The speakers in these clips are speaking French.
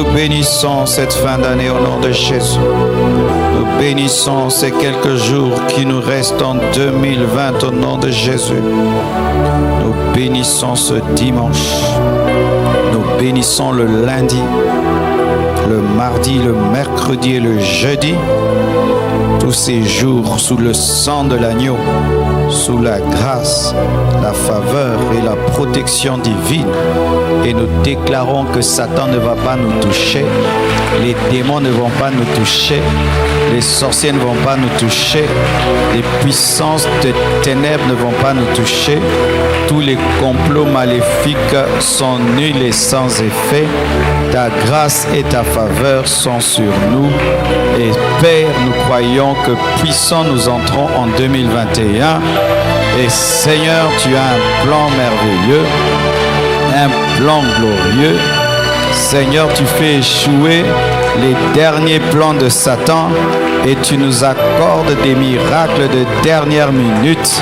nous bénissons cette fin d'année au nom de Jésus. Nous bénissons ces quelques jours qui nous restent en 2020 au nom de Jésus. Nous bénissons ce dimanche. Nous bénissons le lundi, le mardi, le mercredi et le jeudi. Tous ces jours sous le sang de l'agneau, sous la grâce, la faveur et la protection divine. Et nous déclarons que Satan ne va pas nous toucher, les démons ne vont pas nous toucher, les sorciers ne vont pas nous toucher, les puissances de ténèbres ne vont pas nous toucher. Tous les complots maléfiques sont nuls et sans effet. Ta grâce et ta faveur sont sur nous. Et Père, nous croyons que puissants nous entrons en 2021. Et Seigneur, tu as un plan merveilleux, un plan glorieux. Seigneur, tu fais échouer les derniers plans de Satan et tu nous accordes des miracles de dernière minute,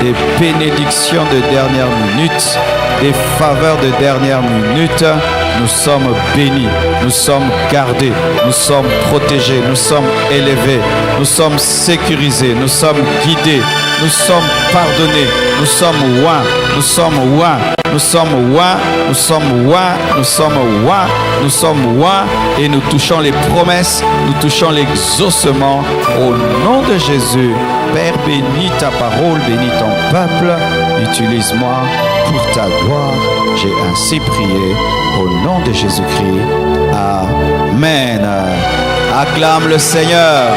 des bénédictions de dernière minute, des faveurs de dernière minute. Nous sommes bénis, nous sommes gardés, nous sommes protégés, nous sommes élevés, nous sommes sécurisés, nous sommes guidés, nous sommes pardonnés, nous sommes oints, nous sommes oints, nous sommes oints, nous sommes oints, nous sommes oints, nous sommes oints et nous touchons les promesses, nous touchons l'exaucement au nom de Jésus. Père, bénis ta parole, bénis ton peuple, utilise-moi pour ta gloire. J'ai ainsi prié au nom de Jésus-Christ. Amen. Acclame le Seigneur.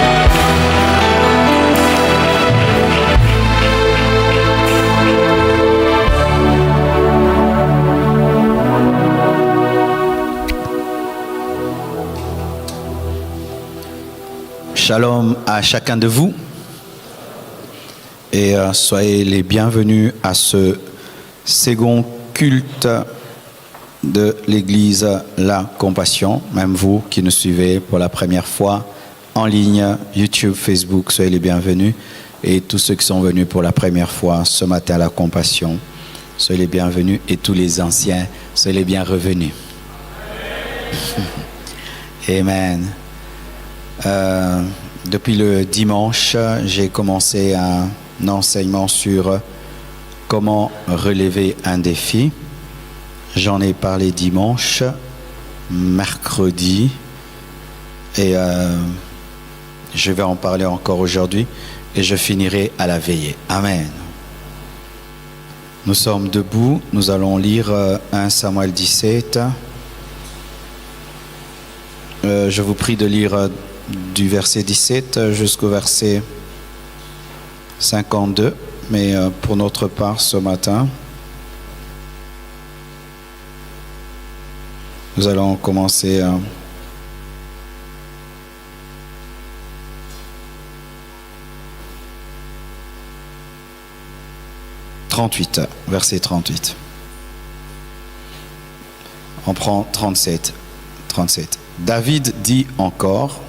Shalom à chacun de vous et soyez les bienvenus à ce second culte de l'église La Compassion. Même vous qui nous suivez pour la première fois en ligne, YouTube, Facebook, soyez les bienvenus. Et tous ceux qui sont venus pour la première fois ce matin à La Compassion, soyez les bienvenus. Et tous les anciens, soyez les bien revenus. Amen. Depuis le dimanche, j'ai commencé un enseignement sur comment relever un défi. J'en ai parlé dimanche, mercredi, et je vais en parler encore aujourd'hui, et je finirai à la veillée. Amen. Nous sommes debout, nous allons lire 1 Samuel 17. Je vous prie de lire du verset 17 jusqu'au verset 52, mais pour notre part ce matin, nous allons commencer 38, verset 38. On prend 37. David dit encore,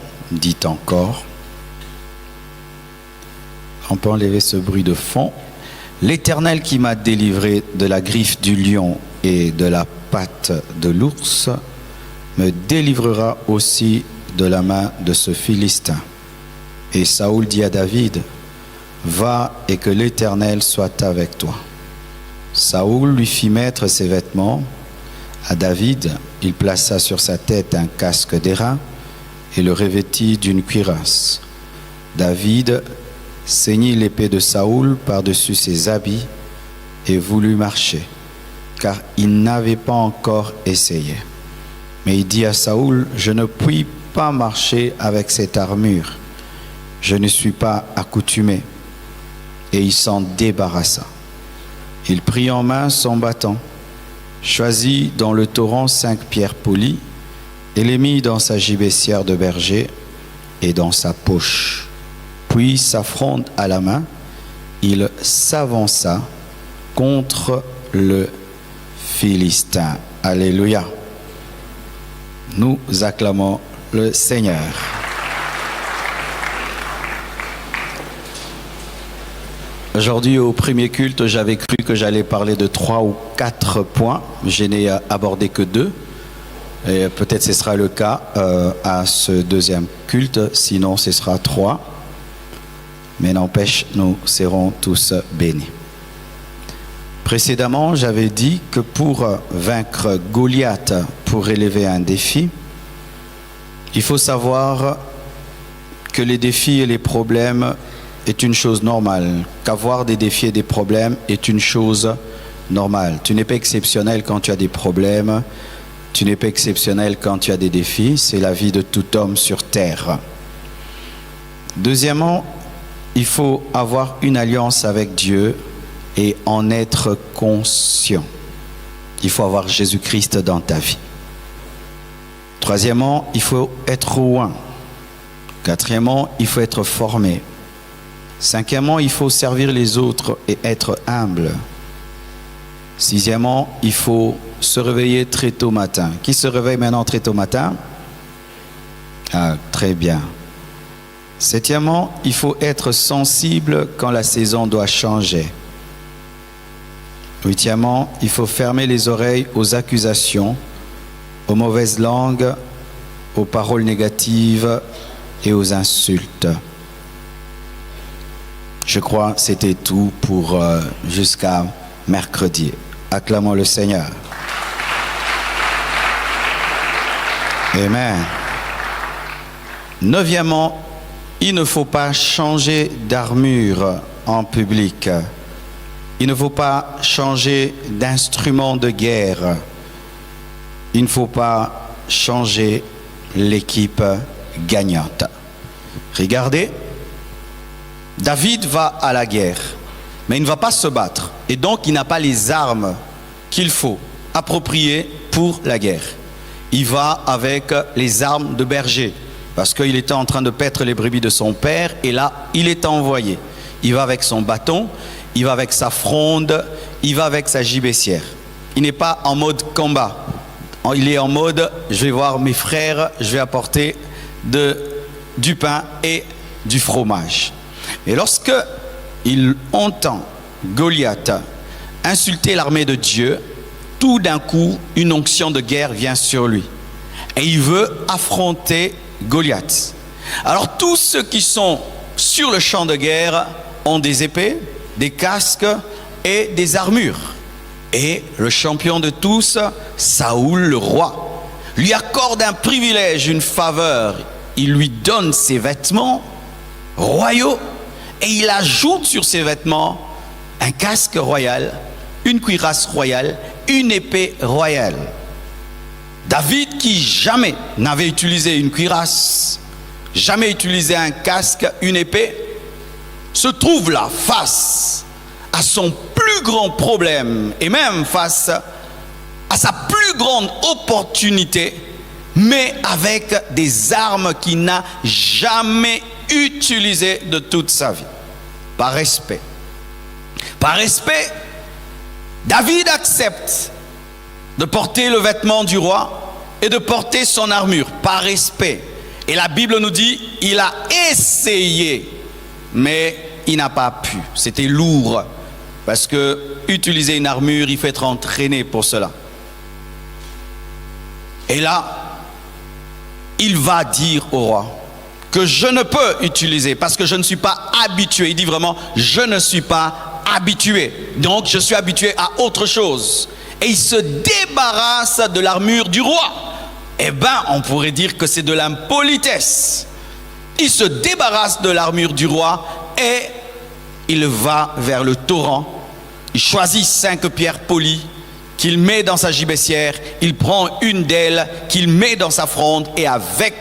on peut enlever ce bruit de fond. L'Éternel qui m'a délivré de la griffe du lion et de la patte de l'ours me délivrera aussi de la main de ce Philistin. Et Saoul dit à David, va et que l'Éternel soit avec toi. Saoul lui fit mettre ses vêtements. À David, il plaça sur sa tête un casque d'airain et le revêtit d'une cuirasse. David ceignit l'épée de Saoul par-dessus ses habits et voulut marcher, car il n'avait pas encore essayé. Mais il dit à Saoul, je ne puis pas marcher avec cette armure, je ne suis pas accoutumé. Et il s'en débarrassa. Il prit en main son bâton, choisit dans le torrent 5 pierres polies et les mit dans sa gibecière de berger et dans sa poche. Puis sa fronde à la main, il s'avança contre le Philistin. Alléluia. Nous acclamons le Seigneur. Aujourd'hui, au premier culte, j'avais cru que j'allais parler de 3 ou 4 points. Je n'ai abordé que 2. Et peut-être ce sera le cas à ce deuxième culte, sinon ce sera 3. Mais n'empêche, nous serons tous bénis. Précédemment, j'avais dit que pour vaincre Goliath, pour relever un défi, il faut savoir que les défis et les problèmes est une chose normale. Qu'avoir des défis et des problèmes est une chose normale. Tu n'es pas exceptionnel quand tu as des problèmes. Tu n'es pas exceptionnel quand tu as des défis. C'est la vie de tout homme sur terre. Deuxièmement, il faut avoir une alliance avec Dieu et en être conscient. Il faut avoir Jésus-Christ dans ta vie. Troisièmement, il faut être loin. Quatrièmement, il faut être formé. Cinquièmement, il faut servir les autres et être humble. Sixièmement, il faut se réveiller très tôt matin. Qui se réveille maintenant très tôt matin? Ah, très bien. Septièmement, il faut être sensible quand la saison doit changer. Huitièmement, il faut fermer les oreilles aux accusations, aux mauvaises langues, aux paroles négatives et aux insultes. Je crois que c'était tout pour jusqu'à mercredi. Acclamons le Seigneur. Amen. Neuvièmement, il ne faut pas changer d'armure en public. Il ne faut pas changer d'instrument de guerre. Il ne faut pas changer l'équipe gagnante. Regardez, David va à la guerre, mais il ne va pas se battre. Et donc, il n'a pas les armes qu'il faut appropriées pour la guerre. Il va avec les armes de berger, parce qu'il était en train de paître les brebis de son père, et là, il est envoyé. Il va avec son bâton, il va avec sa fronde, il va avec sa gibecière. Il n'est pas en mode combat. Il est en mode, je vais voir mes frères, je vais apporter du pain et du fromage. Et lorsque il entend Goliath insulter l'armée de Dieu, tout d'un coup, une onction de guerre vient sur lui. Et il veut affronter Goliath. Alors tous ceux qui sont sur le champ de guerre ont des épées, des casques et des armures. Et le champion de tous, Saoul le roi, lui accorde un privilège, une faveur. Il lui donne ses vêtements royaux et il ajoute sur ses vêtements un casque royal, une cuirasse royale, une épée royale. David, qui jamais n'avait utilisé une cuirasse, jamais utilisé un casque, une épée, se trouve là face à son plus grand problème et même face à sa plus grande opportunité, mais avec des armes qu'il n'a jamais utilisées de toute sa vie. Par respect. Par respect, David accepte de porter le vêtement du roi et de porter son armure. Par respect. Et la Bible nous dit, il a essayé, mais il n'a pas pu. C'était lourd. Parce que utiliser une armure, il faut être entraîné pour cela. Et là, il va dire au roi que je ne peux utiliser parce que je ne suis pas habitué. Il dit vraiment, je ne suis pas habitué. Donc, je suis habitué à autre chose. Et il se débarrasse de l'armure du roi. Eh bien, on pourrait dire que c'est de l'impolitesse. Il se débarrasse de l'armure du roi et il va vers le torrent. Il choisit 5 pierres polies qu'il met dans sa gibecière. Il prend une d'elles qu'il met dans sa fronde et avec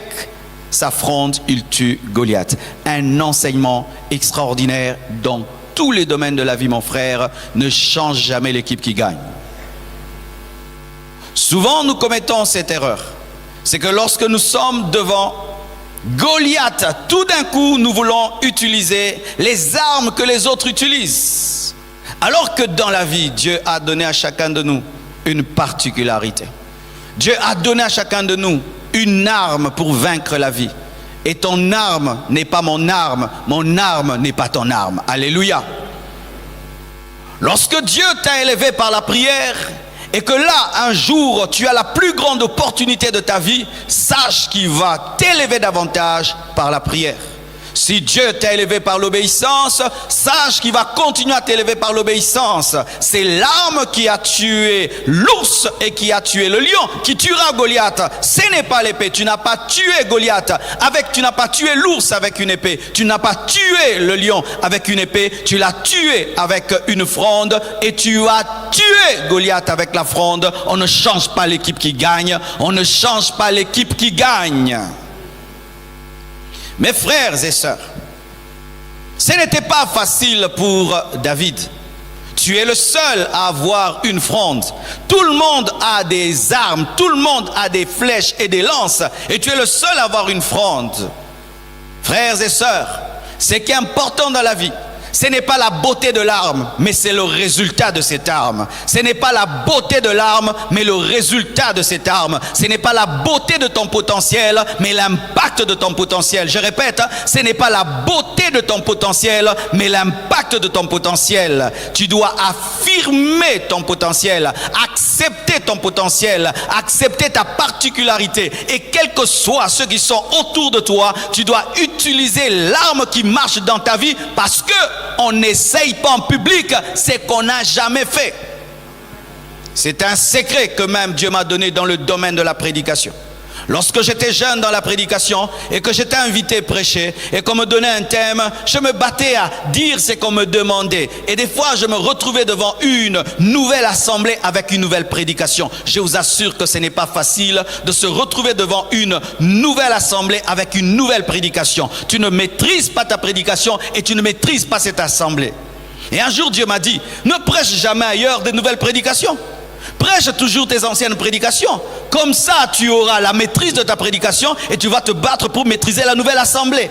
sa fronde, il tue Goliath. Un enseignement extraordinaire dans tous les domaines de la vie, mon frère. Ne change jamais l'équipe qui gagne. Souvent, nous commettons cette erreur. C'est que lorsque nous sommes devant Goliath, tout d'un coup, nous voulons utiliser les armes que les autres utilisent. Alors que dans la vie, Dieu a donné à chacun de nous une particularité. Dieu a donné à chacun de nous une arme pour vaincre la vie. Et ton arme n'est pas mon arme n'est pas ton arme. Alléluia. Lorsque Dieu t'a élevé par la prière et que là, un jour, tu as la plus grande opportunité de ta vie, sache qu'il va t'élever davantage par la prière. Si Dieu t'a élevé par l'obéissance, sache qu'il va continuer à t'élever par l'obéissance. C'est l'arme qui a tué l'ours et qui a tué le lion, qui tuera Goliath. Ce n'est pas l'épée. Tu n'as pas tué Goliath tu n'as pas tué l'ours avec une épée. Tu n'as pas tué le lion avec une épée. Tu l'as tué avec une fronde et tu as tué Goliath avec la fronde. On ne change pas l'équipe qui gagne. On ne change pas l'équipe qui gagne. Mes frères et sœurs, ce n'était pas facile pour David. Tu es le seul à avoir une fronde. Tout le monde a des armes, tout le monde a des flèches et des lances, et tu es le seul à avoir une fronde. Frères et sœurs, ce qui est important dans la vie, ce n'est pas la beauté de l'arme, mais c'est le résultat de cette arme. Ce n'est pas la beauté de l'arme, mais le résultat de cette arme. Ce n'est pas la beauté de ton potentiel, mais l'impact de ton potentiel. Je répète, ce n'est pas la beauté de ton potentiel, mais l'impact de ton potentiel. Tu dois affirmer ton potentiel, accepter ton potentiel, accepter ta particularité. Et quels que soient ceux qui sont autour de toi, tu dois utiliser l'arme qui marche dans ta vie parce que on n'essaye pas en public ce qu'on n'a jamais fait. C'est un secret que même Dieu m'a donné dans le domaine de la prédication. Lorsque j'étais jeune dans la prédication et que j'étais invité à prêcher et qu'on me donnait un thème, je me battais à dire ce qu'on me demandait. Et des fois, je me retrouvais devant une nouvelle assemblée avec une nouvelle prédication. Je vous assure que ce n'est pas facile de se retrouver devant une nouvelle assemblée avec une nouvelle prédication. Tu ne maîtrises pas ta prédication et tu ne maîtrises pas cette assemblée. Et un jour, Dieu m'a dit, ne prêche jamais ailleurs de nouvelles prédications. Prêche toujours tes anciennes prédications. Comme ça, tu auras la maîtrise de ta prédication et tu vas te battre pour maîtriser la nouvelle assemblée.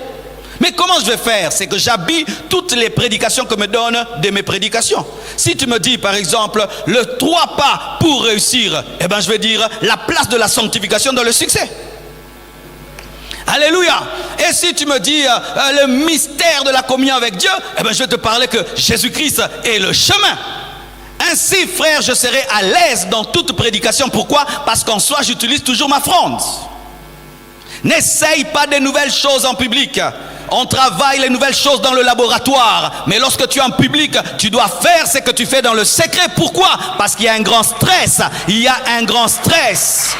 Mais comment je vais faire? C'est que j'habille toutes les prédications que me donnent de mes prédications. Si tu me dis, par exemple, le 3 pas pour réussir, eh bien, je vais dire la place de la sanctification dans le succès. Alléluia. Et si tu me dis le mystère de la communion avec Dieu, eh bien, je vais te parler que Jésus-Christ est le chemin. Ainsi, frère, je serai à l'aise dans toute prédication. Pourquoi? Parce qu'en soi, j'utilise toujours ma fronde. N'essaye pas de nouvelles choses en public. On travaille les nouvelles choses dans le laboratoire. Mais lorsque tu es en public, tu dois faire ce que tu fais dans le secret. Pourquoi? Parce qu'il y a un grand stress. Il y a un grand stress.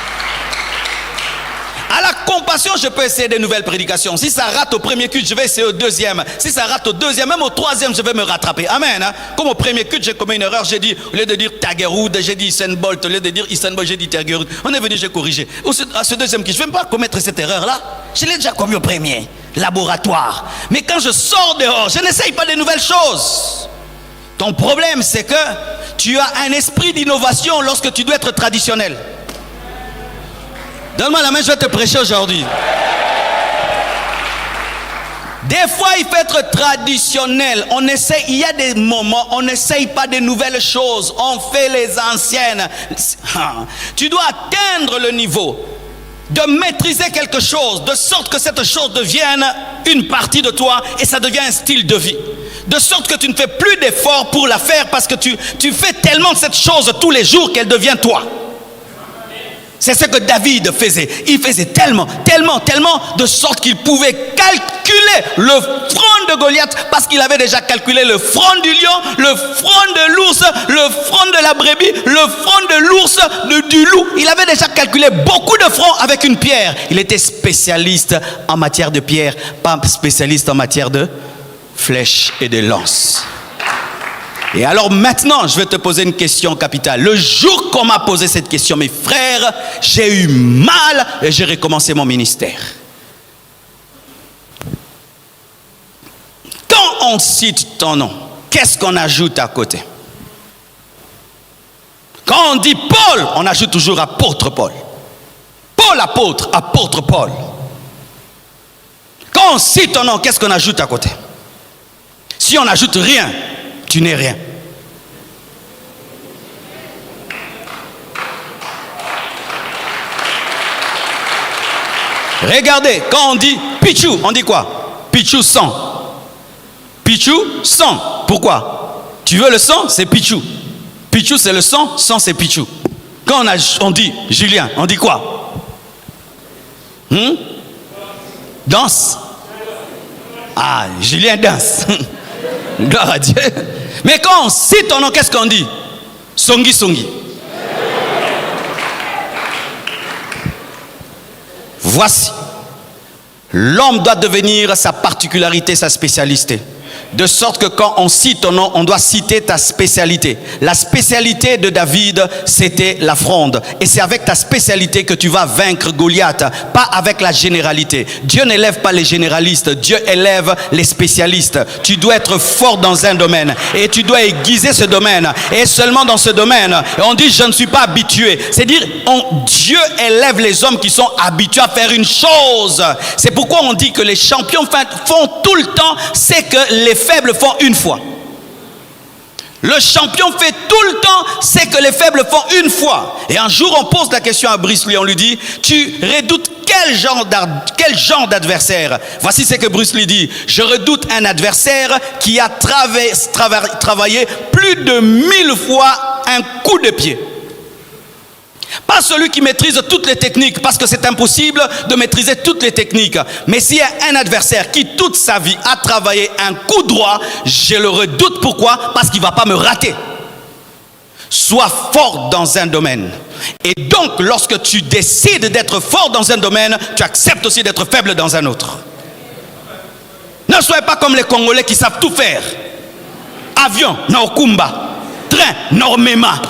À la compassion, je peux essayer des nouvelles prédications. Si ça rate au premier culte, je vais essayer au deuxième. Si ça rate au deuxième, même au troisième, je vais me rattraper. Amen. Comme au premier culte, j'ai commis une erreur. J'ai dit, au lieu de dire Tiger-Woods, j'ai dit Usain Bolt. Au lieu de dire Usain Bolt, j'ai dit Tiger-Woods. On est venu, j'ai corrigé. À ce deuxième culte, je ne vais pas commettre cette erreur-là. Je l'ai déjà commis au premier laboratoire. Mais quand je sors dehors, je n'essaye pas de nouvelles choses. Ton problème, c'est que tu as un esprit d'innovation lorsque tu dois être traditionnel. Donne-moi la main, je vais te prêcher aujourd'hui. Des fois, il faut être traditionnel. On essaie, il y a des moments, on n'essaye pas de nouvelles choses. On fait les anciennes. Tu dois atteindre le niveau de maîtriser quelque chose, de sorte que cette chose devienne une partie de toi et ça devient un style de vie. De sorte que tu ne fais plus d'efforts pour la faire parce que tu fais tellement cette chose tous les jours qu'elle devient toi. C'est ce que David faisait. Il faisait tellement, de sorte qu'il pouvait calculer le front de Goliath parce qu'il avait déjà calculé le front du lion, le front de l'ours, le front de la brebis, le front de l'ours, du loup. Il avait déjà calculé beaucoup de fronts avec une pierre. Il était spécialiste en matière de pierre, pas spécialiste en matière de flèches et de lances. Et alors maintenant, je vais te poser une question capitale. Le jour qu'on m'a posé cette question, mes frères, j'ai eu mal et j'ai recommencé mon ministère. Quand on cite ton nom, qu'est-ce qu'on ajoute à côté? Quand on dit Paul, on ajoute toujours apôtre Paul. Paul apôtre, apôtre Paul. Quand on cite ton nom, qu'est-ce qu'on ajoute à côté? Si on n'ajoute rien, tu n'es rien. Regardez, quand on dit Pichou, on dit quoi? Pichou sang. Pichou sang. Pourquoi? Tu veux le sang, c'est Pichou. Pichou c'est le sang, sang c'est Pichou. Quand on dit Julien, on dit quoi? Danse. Ah, Julien danse. Gloire à Dieu. Mais quand on cite ton nom, qu'est-ce qu'on dit? Songi Songi. Voici. L'homme doit devenir sa particularité, sa spécialité. De sorte que quand on cite ton nom, on doit citer ta spécialité. La spécialité de David, c'était la fronde. Et c'est avec ta spécialité que tu vas vaincre Goliath, pas avec la généralité. Dieu n'élève pas les généralistes, Dieu élève les spécialistes. Tu dois être fort dans un domaine et tu dois aiguiser ce domaine. Et seulement dans ce domaine, on dit je ne suis pas habitué. C'est-à-dire, Dieu élève les hommes qui sont habitués à faire une chose. C'est pourquoi on dit que les champions font tout le temps ce que les faibles font une fois. Le champion fait tout le temps ce que les faibles font une fois. Et un jour, on pose la question à Bruce Lee, on lui dit, tu redoutes quel genre d'adversaire? Voici ce que Bruce Lee dit: je redoute un adversaire qui a travaillé plus de 1000 fois un coup de pied. Pas celui qui maîtrise toutes les techniques, parce que c'est impossible de maîtriser toutes les techniques. Mais s'il y a un adversaire qui toute sa vie a travaillé un coup droit, je le redoute. Pourquoi? Parce qu'il ne va pas me rater. Sois fort dans un domaine. Et donc, lorsque tu décides d'être fort dans un domaine, tu acceptes aussi d'être faible dans un autre. Ne soyez pas comme les Congolais qui savent tout faire. Avion, Naokumba. Train, Normema.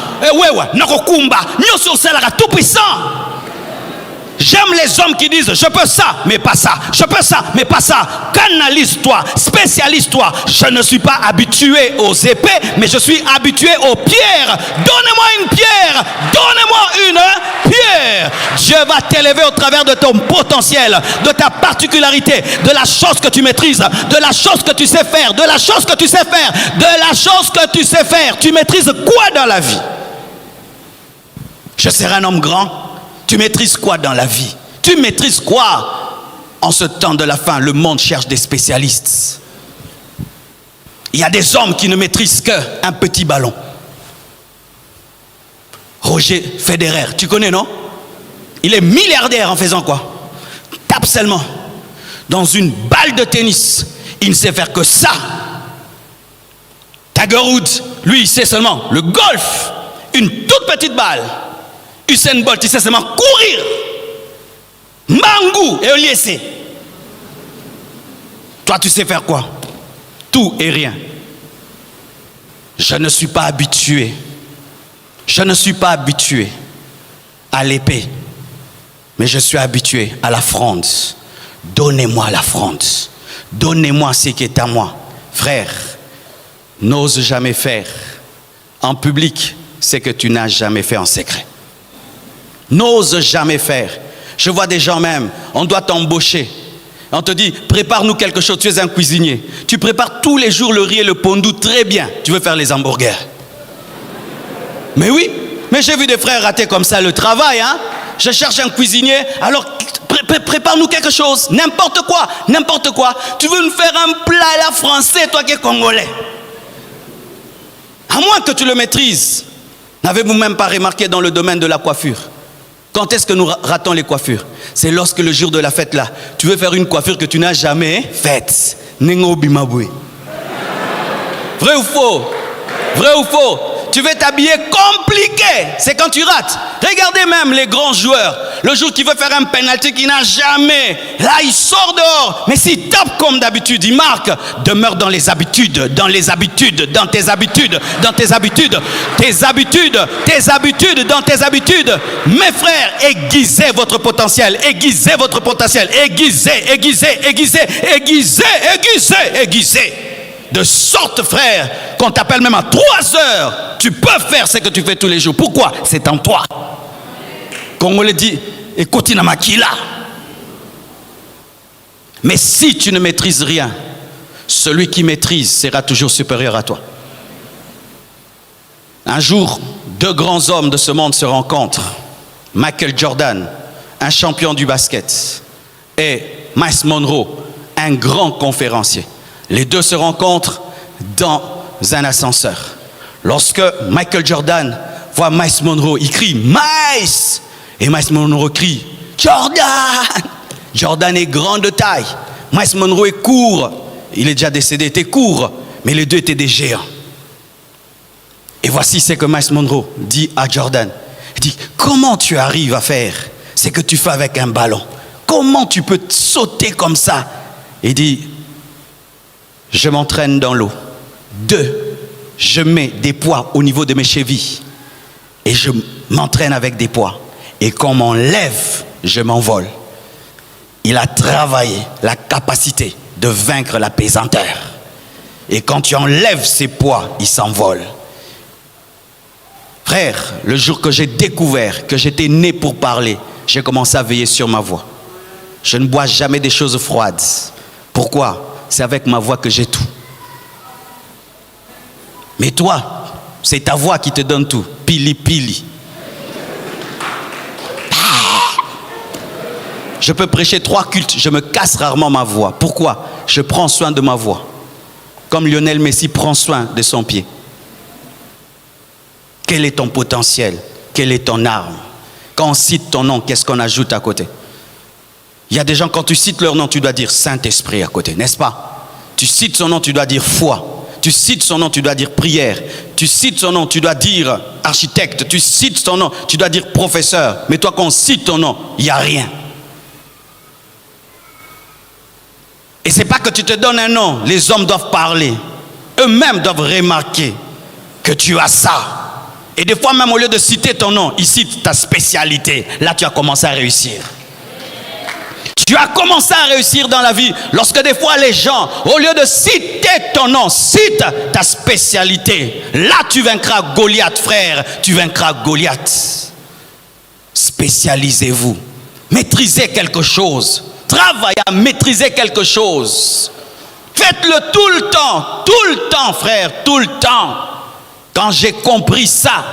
Naokumba. Nous sommes tout puissants. J'aime les hommes qui disent je peux ça, mais pas ça. Je peux ça, mais pas ça. Canalise-toi, spécialise-toi. Je ne suis pas habitué aux épées, mais je suis habitué aux pierres. Donnez-moi une pierre. Donnez-moi une pierre. Dieu va t'élever au travers de ton potentiel, de ta particularité, de la chose que tu maîtrises, de la chose que tu sais faire, de la chose que tu sais faire, de la chose que tu sais faire. Tu maîtrises quoi dans la vie? Je serai un homme grand. Tu maîtrises quoi dans la vie? Tu maîtrises quoi? En ce temps de la fin, le monde cherche des spécialistes. Il y a des hommes qui ne maîtrisent qu'un petit ballon. Roger Federer, tu connais, non? Il est milliardaire en faisant quoi? Tape seulement dans une balle de tennis. Il ne sait faire que ça. Tiger Woods, lui, il sait seulement le golf. Une toute petite balle. Usain Bolt, il sait seulement courir. Mangou et Oliesse. Toi, tu sais faire quoi? Tout et rien. Je ne suis pas habitué. Je ne suis pas habitué à l'épée. Mais je suis habitué à la fronde. Donnez-moi la fronde. Donnez-moi ce qui est à moi. Frère, n'ose jamais faire en public ce que tu n'as jamais fait en secret. N'ose jamais faire. Je vois des gens même, on doit t'embaucher. On te dit, prépare-nous quelque chose, tu es un cuisinier. Tu prépares tous les jours le riz et le pondou très bien. Tu veux faire les hamburgers. Mais oui, mais j'ai vu des frères rater comme ça le travail. Hein? Je cherche un cuisinier, alors prépare-nous quelque chose. N'importe quoi, n'importe quoi. Tu veux nous faire un plat à la français, toi qui es congolais. À moins que tu le maîtrises. N'avez-vous même pas remarqué dans le domaine de la coiffure? Quand est-ce que nous ratons les coiffures? C'est lorsque le jour de la fête là, tu veux faire une coiffure que tu n'as jamais faite. Nengo bimabwe. Vrai ou faux? Vrai ou faux? Tu veux t'habiller compliqué, c'est quand tu rates. Regardez même les grands joueurs. Le jour qu'il veut faire un penalty qu'il n'a jamais, là il sort dehors. Mais s'il tape comme d'habitude, il marque. Demeure dans les habitudes, dans les habitudes, dans tes habitudes, dans tes habitudes, tes habitudes, tes habitudes, dans tes habitudes. Mes frères, aiguisez votre potentiel, aiguisez votre potentiel, aiguisez, aiguisez, aiguisez, aiguisez, aiguisez, aiguisez. De sorte, frère, qu'on t'appelle même à 3 heures, tu peux faire ce que tu fais tous les jours. Pourquoi? C'est en toi. Congolais dit, écoute, Namakila. Mais si tu ne maîtrises rien, celui qui maîtrise sera toujours supérieur à toi. Un jour, 2 grands hommes de ce monde se rencontrent. Michael Jordan, un champion du basket, et Miles Monroe, un grand conférencier. Les deux se rencontrent dans un ascenseur. Lorsque Michael Jordan voit Miles Monroe, il crie Miles, et Miles Monroe crie Jordan. Jordan est grand de taille, Miles Monroe est court, il est déjà décédé, était court, mais les deux étaient des géants. Et voici ce que Miles Monroe dit à Jordan. Il dit, comment tu arrives à faire ce que tu fais avec un ballon? Comment tu peux sauter comme ça? Il dit, je m'entraîne dans l'eau. 2, je mets des poids au niveau de mes chevilles. Et je m'entraîne avec des poids. Et quand on m'enlève, je m'envole. Il a travaillé la capacité de vaincre la pesanteur. Et quand tu enlèves ces poids, il s'envole. Frère, le jour que j'ai découvert que j'étais né pour parler, j'ai commencé à veiller sur ma voix. Je ne bois jamais des choses froides. Pourquoi? C'est avec ma voix que j'ai tout. Mais toi, c'est ta voix qui te donne tout. Pili pili. Je peux prêcher 3 cultes, je me casse rarement ma voix. Pourquoi? Je prends soin de ma voix. Comme Lionel Messi prend soin de son pied. Quel est ton potentiel? Quelle est ton arme? Quand on cite ton nom, qu'est-ce qu'on ajoute à côté? Il y a des gens, quand tu cites leur nom, tu dois dire Saint-Esprit à côté, n'est-ce pas? Tu cites son nom, tu dois dire foi. Tu cites son nom, tu dois dire prière. Tu cites son nom, tu dois dire architecte. Tu cites son nom, tu dois dire professeur. Mais toi, quand on cite ton nom, il n'y a rien. Et c'est pas que tu te donnes un nom. Les hommes doivent parler. Eux-mêmes doivent remarquer que tu as ça. Et des fois, même au lieu de citer ton nom, ils citent ta spécialité. Là, tu as commencé à réussir. Tu as commencé à réussir dans la vie lorsque des fois les gens, au lieu de citer ton nom, citent ta spécialité. Là, tu vaincras Goliath, frère. Tu vaincras Goliath. Spécialisez-vous. Maîtrisez quelque chose. Travaillez à maîtriser quelque chose. Faites-le tout le temps, frère, tout le temps. Quand j'ai compris ça,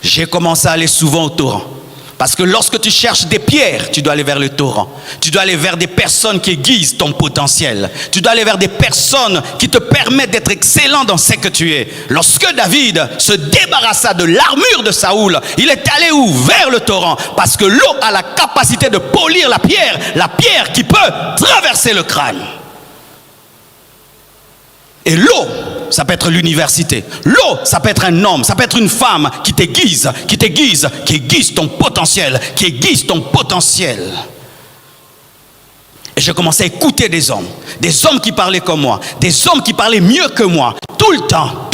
j'ai commencé à aller souvent au torrent. Parce que lorsque tu cherches des pierres, tu dois aller vers le torrent. Tu dois aller vers des personnes qui aiguisent ton potentiel. Tu dois aller vers des personnes qui te permettent d'être excellent dans ce que tu es. Lorsque David se débarrassa de l'armure de Saoul, il est allé où? Vers le torrent. Parce que l'eau a la capacité de polir la pierre qui peut traverser le crâne. Et l'eau, ça peut être l'université. L'eau, ça peut être un homme, ça peut être une femme qui t'aiguise, qui aiguise ton potentiel, qui aiguise ton potentiel. Et j'ai commencé à écouter des hommes qui parlaient comme moi, des hommes qui parlaient mieux que moi, tout le temps.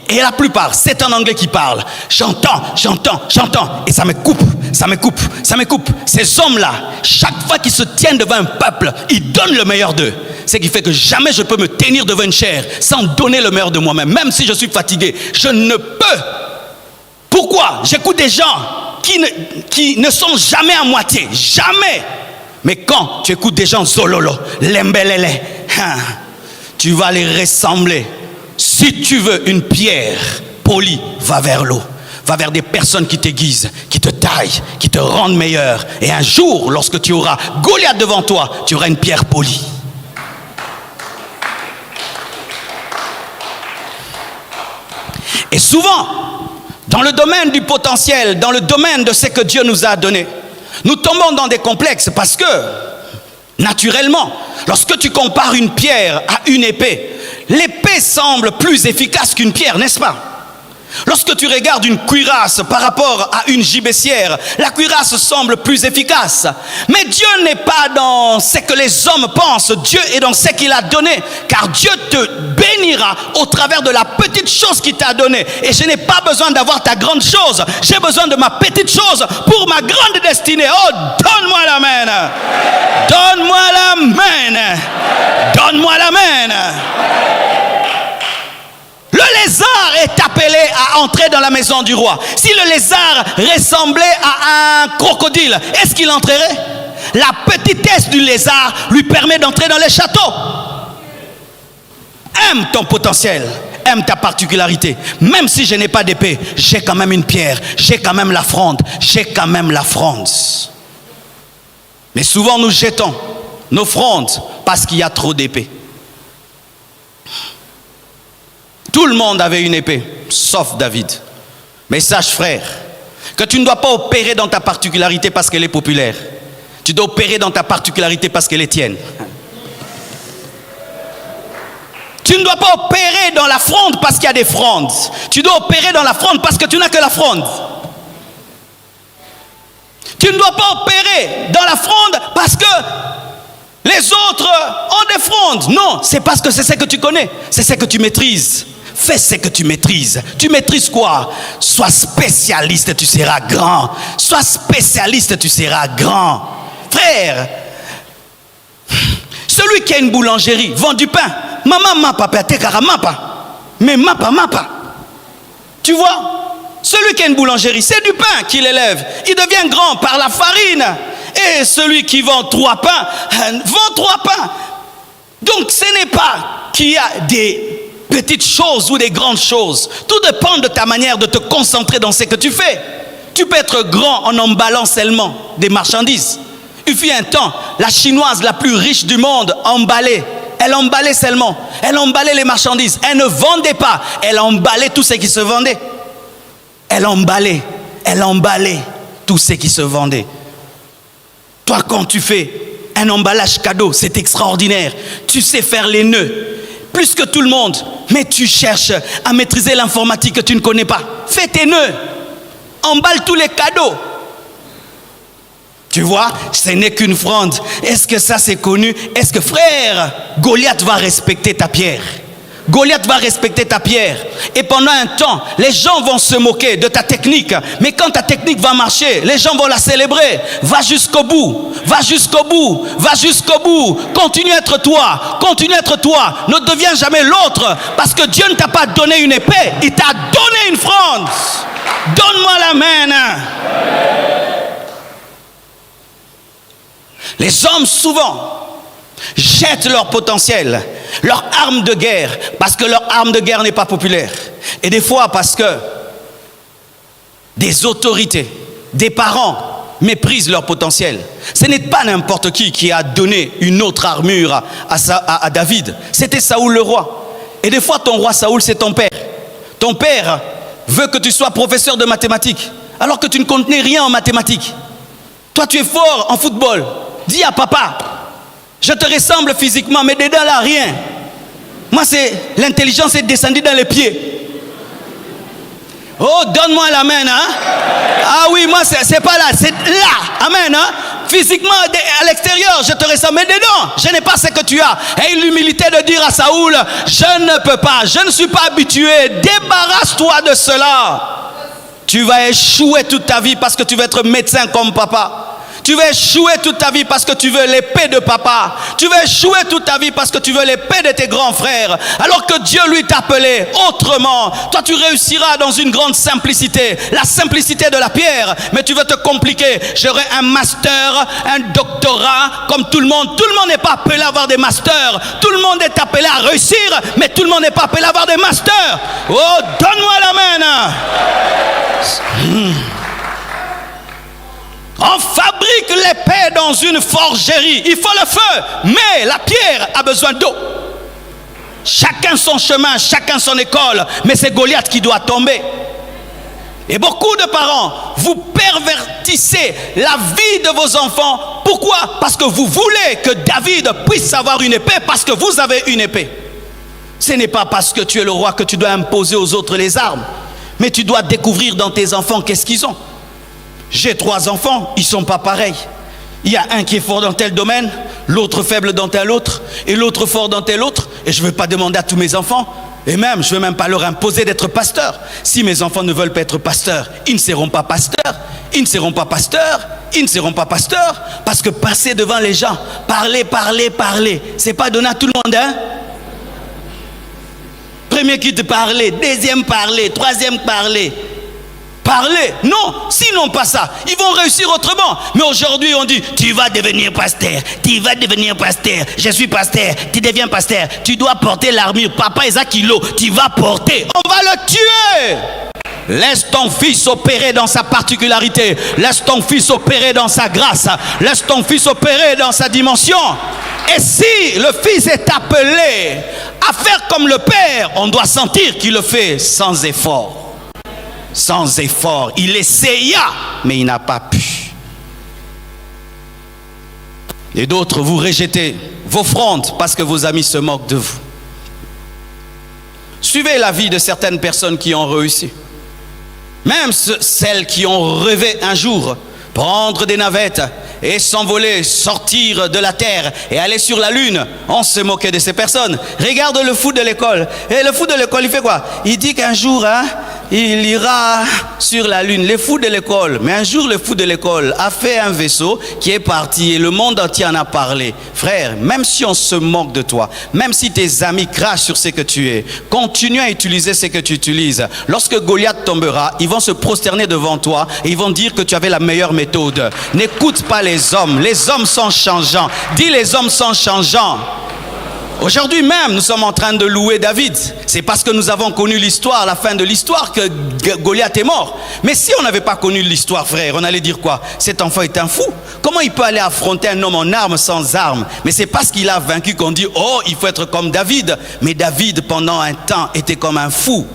Et la plupart, c'est en anglais qui parle. J'entends, et ça me coupe. Ces hommes-là, chaque fois qu'ils se tiennent devant un peuple, ils donnent le meilleur d'eux. Ce qui fait que jamais je peux me tenir devant une chair sans donner le meilleur de moi-même. Même si je suis fatigué, je ne peux. Pourquoi? J'écoute des gens qui ne sont jamais à moitié. Jamais. Mais quand tu écoutes des gens zololo, lembelele, tu vas les ressembler. Si tu veux une pierre polie, va vers l'eau. Va vers des personnes qui t'aiguisent, qui te taillent, qui te rendent meilleur. Et un jour, lorsque tu auras Goliath devant toi, tu auras une pierre polie. Et souvent, dans le domaine du potentiel, dans le domaine de ce que Dieu nous a donné, nous tombons dans des complexes parce que, naturellement, lorsque tu compares une pierre à une épée, l'épée semble plus efficace qu'une pierre, n'est-ce pas? Lorsque tu regardes une cuirasse par rapport à une gibecière, la cuirasse semble plus efficace. Mais Dieu n'est pas dans ce que les hommes pensent, Dieu est dans ce qu'il a donné. Car Dieu te bénira au travers de la petite chose qu'il t'a donnée. Et je n'ai pas besoin d'avoir ta grande chose, j'ai besoin de ma petite chose pour ma grande destinée. Oh, donne-moi l'amen. Donne-moi l'amen. Donne-moi l'amen. Le lézard est appelé à entrer dans la maison du roi. Si le lézard ressemblait à un crocodile, est-ce qu'il entrerait? La petitesse du lézard lui permet d'entrer dans les châteaux. Aime ton potentiel, aime ta particularité. Même si je n'ai pas d'épée, j'ai quand même une pierre, j'ai quand même la fronde, Mais souvent nous jetons nos frondes parce qu'il y a trop d'épées. Tout le monde avait une épée, sauf David. Mais sache, frère, que tu ne dois pas opérer dans ta particularité parce qu'elle est populaire. Tu dois opérer dans ta particularité parce qu'elle est tienne. Tu ne dois pas opérer dans la fronde parce qu'il y a des frondes. Tu dois opérer dans la fronde parce que tu n'as que la fronde. Tu ne dois pas opérer dans la fronde parce que les autres ont des frondes. Non, c'est parce que c'est ce que tu connais, c'est ce que tu maîtrises. Fais ce que tu maîtrises. Tu maîtrises quoi? Sois spécialiste, tu seras grand. Sois spécialiste, tu seras grand. Frère, celui qui a une boulangerie vend du pain. Maman mapa tekara mapa. Mais mapa. Tu vois? Celui qui a une boulangerie, c'est du pain qu'il élève. Il devient grand par la farine. Et celui qui vend 3 pains, vend 3 pains. Donc ce n'est pas qu'il y a des petites choses ou des grandes choses. Tout dépend de ta manière de te concentrer dans ce que tu fais. Tu peux être grand en emballant seulement des marchandises. Il fut un temps, la chinoise la plus riche du monde emballait. Elle emballait seulement. Elle emballait les marchandises. Elle ne vendait pas. Elle emballait tout ce qui se vendait. Elle emballait tout ce qui se vendait. Toi, quand tu fais un emballage cadeau, c'est extraordinaire. Tu sais faire les nœuds, plus que tout le monde. Mais tu cherches à maîtriser l'informatique que tu ne connais pas. Fais tes nœuds. Emballe tous les cadeaux. Tu vois, ce n'est qu'une fronde. Est-ce que ça c'est connu? Est-ce que frère, Goliath va respecter ta pierre? Goliath va respecter ta pierre. Et pendant un temps, les gens vont se moquer de ta technique. Mais quand ta technique va marcher, les gens vont la célébrer. Va jusqu'au bout. Va jusqu'au bout. Va jusqu'au bout. Continue à être toi. Continue à être toi. Ne deviens jamais l'autre. Parce que Dieu ne t'a pas donné une épée. Il t'a donné une fronde. Donne-moi la main. Les hommes souvent jettent leur potentiel, leur arme de guerre, parce que leur arme de guerre n'est pas populaire. Et des fois parce que des autorités, des parents méprisent leur potentiel. Ce n'est pas n'importe qui a donné une autre armure à David. C'était Saoul le roi. Et des fois ton roi Saoul c'est ton père. Ton père veut que tu sois professeur de mathématiques, alors que tu ne contenais rien en mathématiques. Toi tu es fort en football. Dis à papa, je te ressemble physiquement, mais dedans là, rien. Moi, c'est l'intelligence est descendue dans les pieds. Oh, donne-moi la main, hein? Ah oui, moi, c'est pas là, c'est là. Amen, hein? Physiquement, à l'extérieur, je te ressemble, mais dedans, je n'ai pas ce que tu as. Et l'humilité de dire à Saoul, je ne peux pas, je ne suis pas habitué, débarrasse-toi de cela. Tu vas échouer toute ta vie parce que tu vas être médecin comme papa. Tu vas échouer toute ta vie parce que tu veux l'épée de papa. Tu vas échouer toute ta vie parce que tu veux l'épée de tes grands frères. Alors que Dieu lui t'a appelé autrement. Toi tu réussiras dans une grande simplicité. La simplicité de la pierre. Mais tu veux te compliquer. J'aurai un master, un doctorat comme tout le monde. Tout le monde n'est pas appelé à avoir des masters. Tout le monde est appelé à réussir. Mais tout le monde n'est pas appelé à avoir des masters. Oh, donne-moi la main. On fabrique l'épée dans une forgerie. Il faut le feu, mais la pierre a besoin d'eau. Chacun son chemin, chacun son école. Mais c'est Goliath qui doit tomber. Et beaucoup de parents, vous pervertissez la vie de vos enfants. Pourquoi? Parce que vous voulez que David puisse avoir une épée, parce que vous avez une épée. Ce n'est pas parce que tu es le roi que tu dois imposer aux autres les armes. Mais tu dois découvrir dans tes enfants qu'est-ce qu'ils ont. J'ai 3 enfants, ils ne sont pas pareils. Il y a un qui est fort dans tel domaine, l'autre faible dans tel autre, et l'autre fort dans tel autre. Et je ne veux pas demander à tous mes enfants, et même, je ne veux même pas leur imposer d'être pasteur. Si mes enfants ne veulent pas être pasteurs, ils ne seront pas pasteurs. Ils ne seront pas pasteurs. Ils ne seront pas pasteurs. Parce que passer devant les gens, parler, c'est pas donné à tout le monde, hein? Premier qui te parlait, deuxième parler, troisième parler. Parler, non, sinon pas ça. Ils vont réussir autrement. Mais aujourd'hui on dit, tu vas devenir pasteur. Tu vas devenir pasteur. Je suis pasteur, tu deviens pasteur. Tu dois porter l'armure. Papa Isaac Kilo, tu vas porter. On va le tuer. Laisse ton fils opérer dans sa particularité. Laisse ton fils opérer dans sa grâce. Laisse ton fils opérer dans sa dimension. Et si le Fils est appelé à faire comme le Père, on doit sentir qu'il le fait sans effort. Sans effort. Il essaya, mais il n'a pas pu. Et d'autres, vous rejetez vos frondes parce que vos amis se moquent de vous. Suivez la vie de certaines personnes qui ont réussi. Même celles qui ont rêvé un jour prendre des navettes et s'envoler, sortir de la terre et aller sur la lune. On se moquait de ces personnes. Regarde le fou de l'école. Et le fou de l'école, il fait quoi? Il dit qu'un jour, il ira sur la lune. Les fous de l'école. Mais un jour, le fou de l'école a fait un vaisseau qui est parti et le monde entier en a parlé. Frère, même si on se moque de toi, même si tes amis crachent sur ce que tu es, continue à utiliser ce que tu utilises. Lorsque Goliath tombera, ils vont se prosterner devant toi et ils vont dire que tu avais la meilleure méthode. N'écoute pas les hommes sont changeants. Dis, les hommes sont changeants. Aujourd'hui même, nous sommes en train de louer David. C'est parce que nous avons connu l'histoire, la fin de l'histoire, que Goliath est mort. Mais si on n'avait pas connu l'histoire, frère, on allait dire quoi? Cet enfant est un fou. Comment il peut aller affronter un homme en armes sans armes? Mais c'est parce qu'il a vaincu qu'on dit, oh, il faut être comme David. Mais David, pendant un temps, était comme un fou.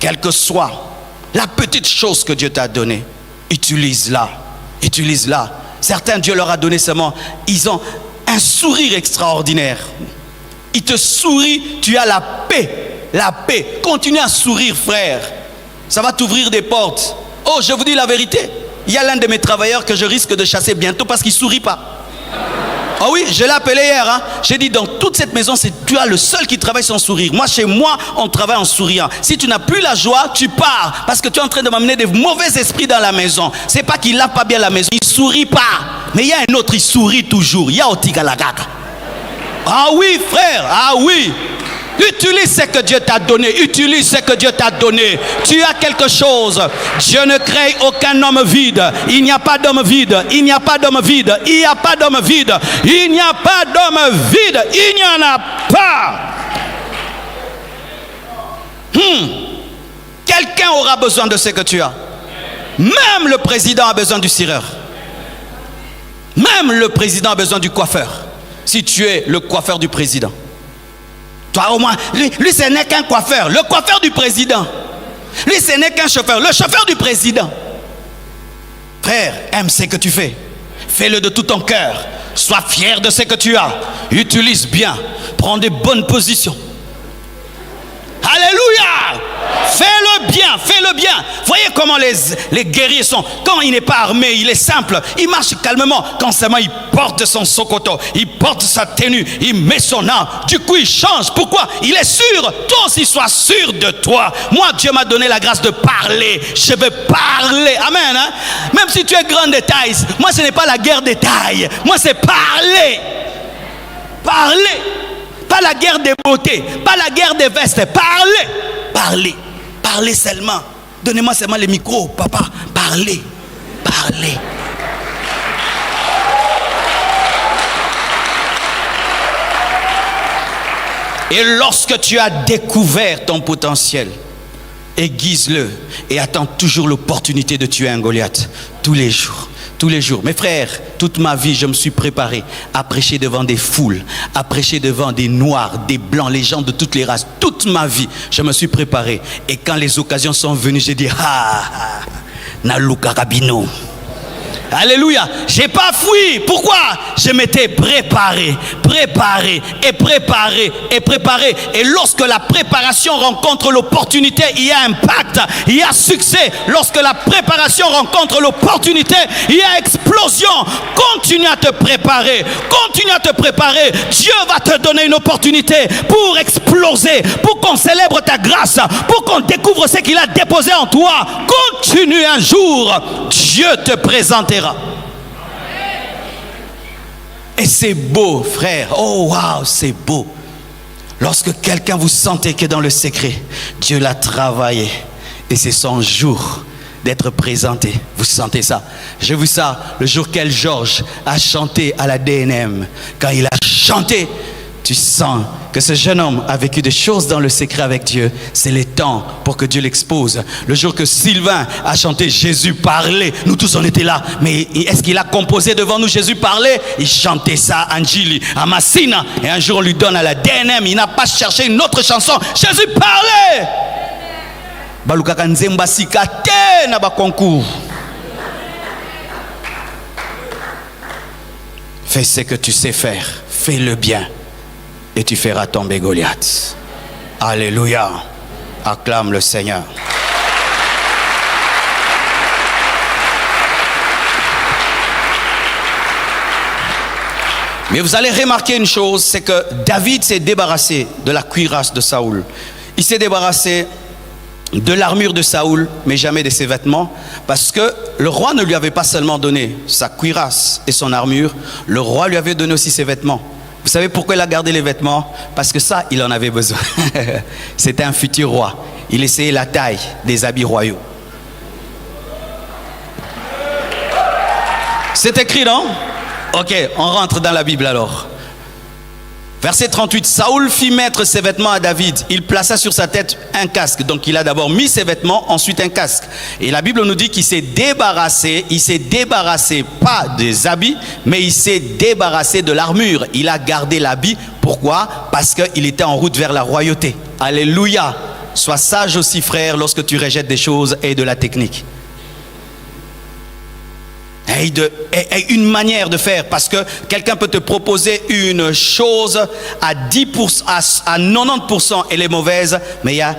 Quelle que soit la petite chose que Dieu t'a donnée, utilise-la. Utilise-la. Certains, Dieu leur a donné seulement, ils ont un sourire extraordinaire. Ils te sourient, tu as la paix. La paix. Continue à sourire, frère. Ça va t'ouvrir des portes. Oh, je vous dis la vérité. Il y a l'un de mes travailleurs que je risque de chasser bientôt parce qu'il ne sourit pas. Ah oui, je l'ai appelé hier. J'ai dit, dans toute cette maison, c'est tu as le seul qui travaille sans sourire. Moi, chez moi, on travaille en souriant. Si tu n'as plus la joie, tu pars. Parce que tu es en train de m'amener des mauvais esprits dans la maison. C'est pas qu'il n'a pas bien la maison, il ne sourit pas. Mais il y a un autre, il sourit toujours. Il y a Otigalagaga. Ah oui, frère, ah oui. Utilise ce que Dieu t'a donné. Utilise ce que Dieu t'a donné. Tu as quelque chose. Dieu ne crée aucun homme vide. Il n'y a pas d'homme vide. Il n'y a pas d'homme vide. Il n'y a pas d'homme vide. Il n'y a pas d'homme vide. Il n'y en a pas. Quelqu'un aura besoin de ce que tu as. Même le président a besoin du cireur. Même le président a besoin du coiffeur. Si tu es le coiffeur du président. Toi au moins, lui ce n'est qu'un coiffeur. Le coiffeur du président. Lui ce n'est qu'un chauffeur. Le chauffeur du président. Frère, aime ce que tu fais. Fais-le de tout ton cœur. Sois fier de ce que tu as. Utilise bien. Prends des bonnes positions. Alléluia. Fais-le bien, fais-le bien. Voyez comment les guerriers sont. Quand il n'est pas armé, il est simple. Il marche calmement. Quand seulement il porte son sokoto, il porte sa tenue, il met son arme. Du coup, il change. Pourquoi? Il est sûr. Toi aussi, sois sûr de toi. Moi, Dieu m'a donné la grâce de parler. Je vais parler. Amen. Hein? Même si tu es grand de taille, moi, ce n'est pas la guerre des tailles. Moi, c'est parler. Parler. Pas la guerre des beautés. Pas la guerre des vestes. Parler. Parler. Parlez seulement. Donnez-moi seulement les micros, papa. Parlez. Parlez. Et lorsque tu as découvert ton potentiel, aiguise-le et attends toujours l'opportunité de tuer un Goliath. Tous les jours. Tous les jours. Mes frères, toute ma vie, je me suis préparé à prêcher devant des foules, à prêcher devant des noirs, des blancs, les gens de toutes les races. Toute ma vie, je me suis préparé. Et quand les occasions sont venues, j'ai dit, Naluka Rabino. Alléluia. J'ai pas fui. Pourquoi? Je m'étais préparé. Et lorsque la préparation rencontre l'opportunité, il y a impact, il y a succès. Lorsque la préparation rencontre l'opportunité, il y a explosion. Continue à te préparer. Continue à te préparer. Dieu va te donner une opportunité pour exploser, pour qu'on célèbre ta grâce, pour qu'on découvre ce qu'il a déposé en toi. Continue, un jour, Dieu te présentera. Et c'est beau, frère. Oh, waouh, c'est beau. Lorsque quelqu'un vous sentez que dans le secret, Dieu l'a travaillé. Et c'est son jour d'être présenté. Vous sentez ça? J'ai vu ça le jour qu'El Georges a chanté à la DNM. Quand il a chanté, tu sens que ce jeune homme a vécu des choses dans le secret avec Dieu. C'est le temps pour que Dieu l'expose. Le jour que Sylvain a chanté Jésus parlait, nous tous on était là. Mais est-ce qu'il a composé devant nous Jésus parlait? Il chantait ça à Anjili, à Massina. Et un jour on lui donne à la DNM. Il n'a pas cherché une autre chanson. Jésus parlait. Balukaka nzemba sikate na ba concours. Fais ce que tu sais faire. Fais le bien. Et tu feras tomber Goliath. Alléluia. Acclame le Seigneur. Mais vous allez remarquer une chose, c'est que David s'est débarrassé de la cuirasse de Saoul. Il s'est débarrassé de l'armure de Saoul, mais jamais de ses vêtements, parce que le roi ne lui avait pas seulement donné sa cuirasse et son armure, le roi lui avait donné aussi ses vêtements. Vous savez pourquoi il a gardé les vêtements? Parce que ça, il en avait besoin. C'était un futur roi. Il essayait la taille des habits royaux. C'est écrit, non? Ok, on rentre dans la Bible alors. Verset 38, Saoul fit mettre ses vêtements à David. Il plaça sur sa tête un casque. Donc il a d'abord mis ses vêtements, ensuite un casque. Et la Bible nous dit qu'il s'est débarrassé pas des habits, mais il s'est débarrassé de l'armure. Il a gardé l'habit. Pourquoi? Parce qu'il était en route vers la royauté. Alléluia. Sois sage aussi, frère, lorsque tu rejettes des choses et de la technique. Et une manière de faire, parce que quelqu'un peut te proposer une chose à 10%, à 90% elle est mauvaise, mais il y a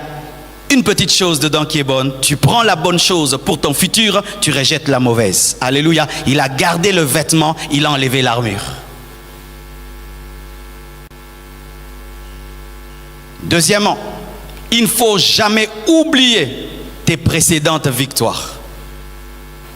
une petite chose dedans qui est bonne. Tu prends la bonne chose pour ton futur, tu rejettes la mauvaise. Alléluia. Il a gardé le vêtement, il a enlevé l'armure. Deuxièmement, il ne faut jamais oublier tes précédentes victoires.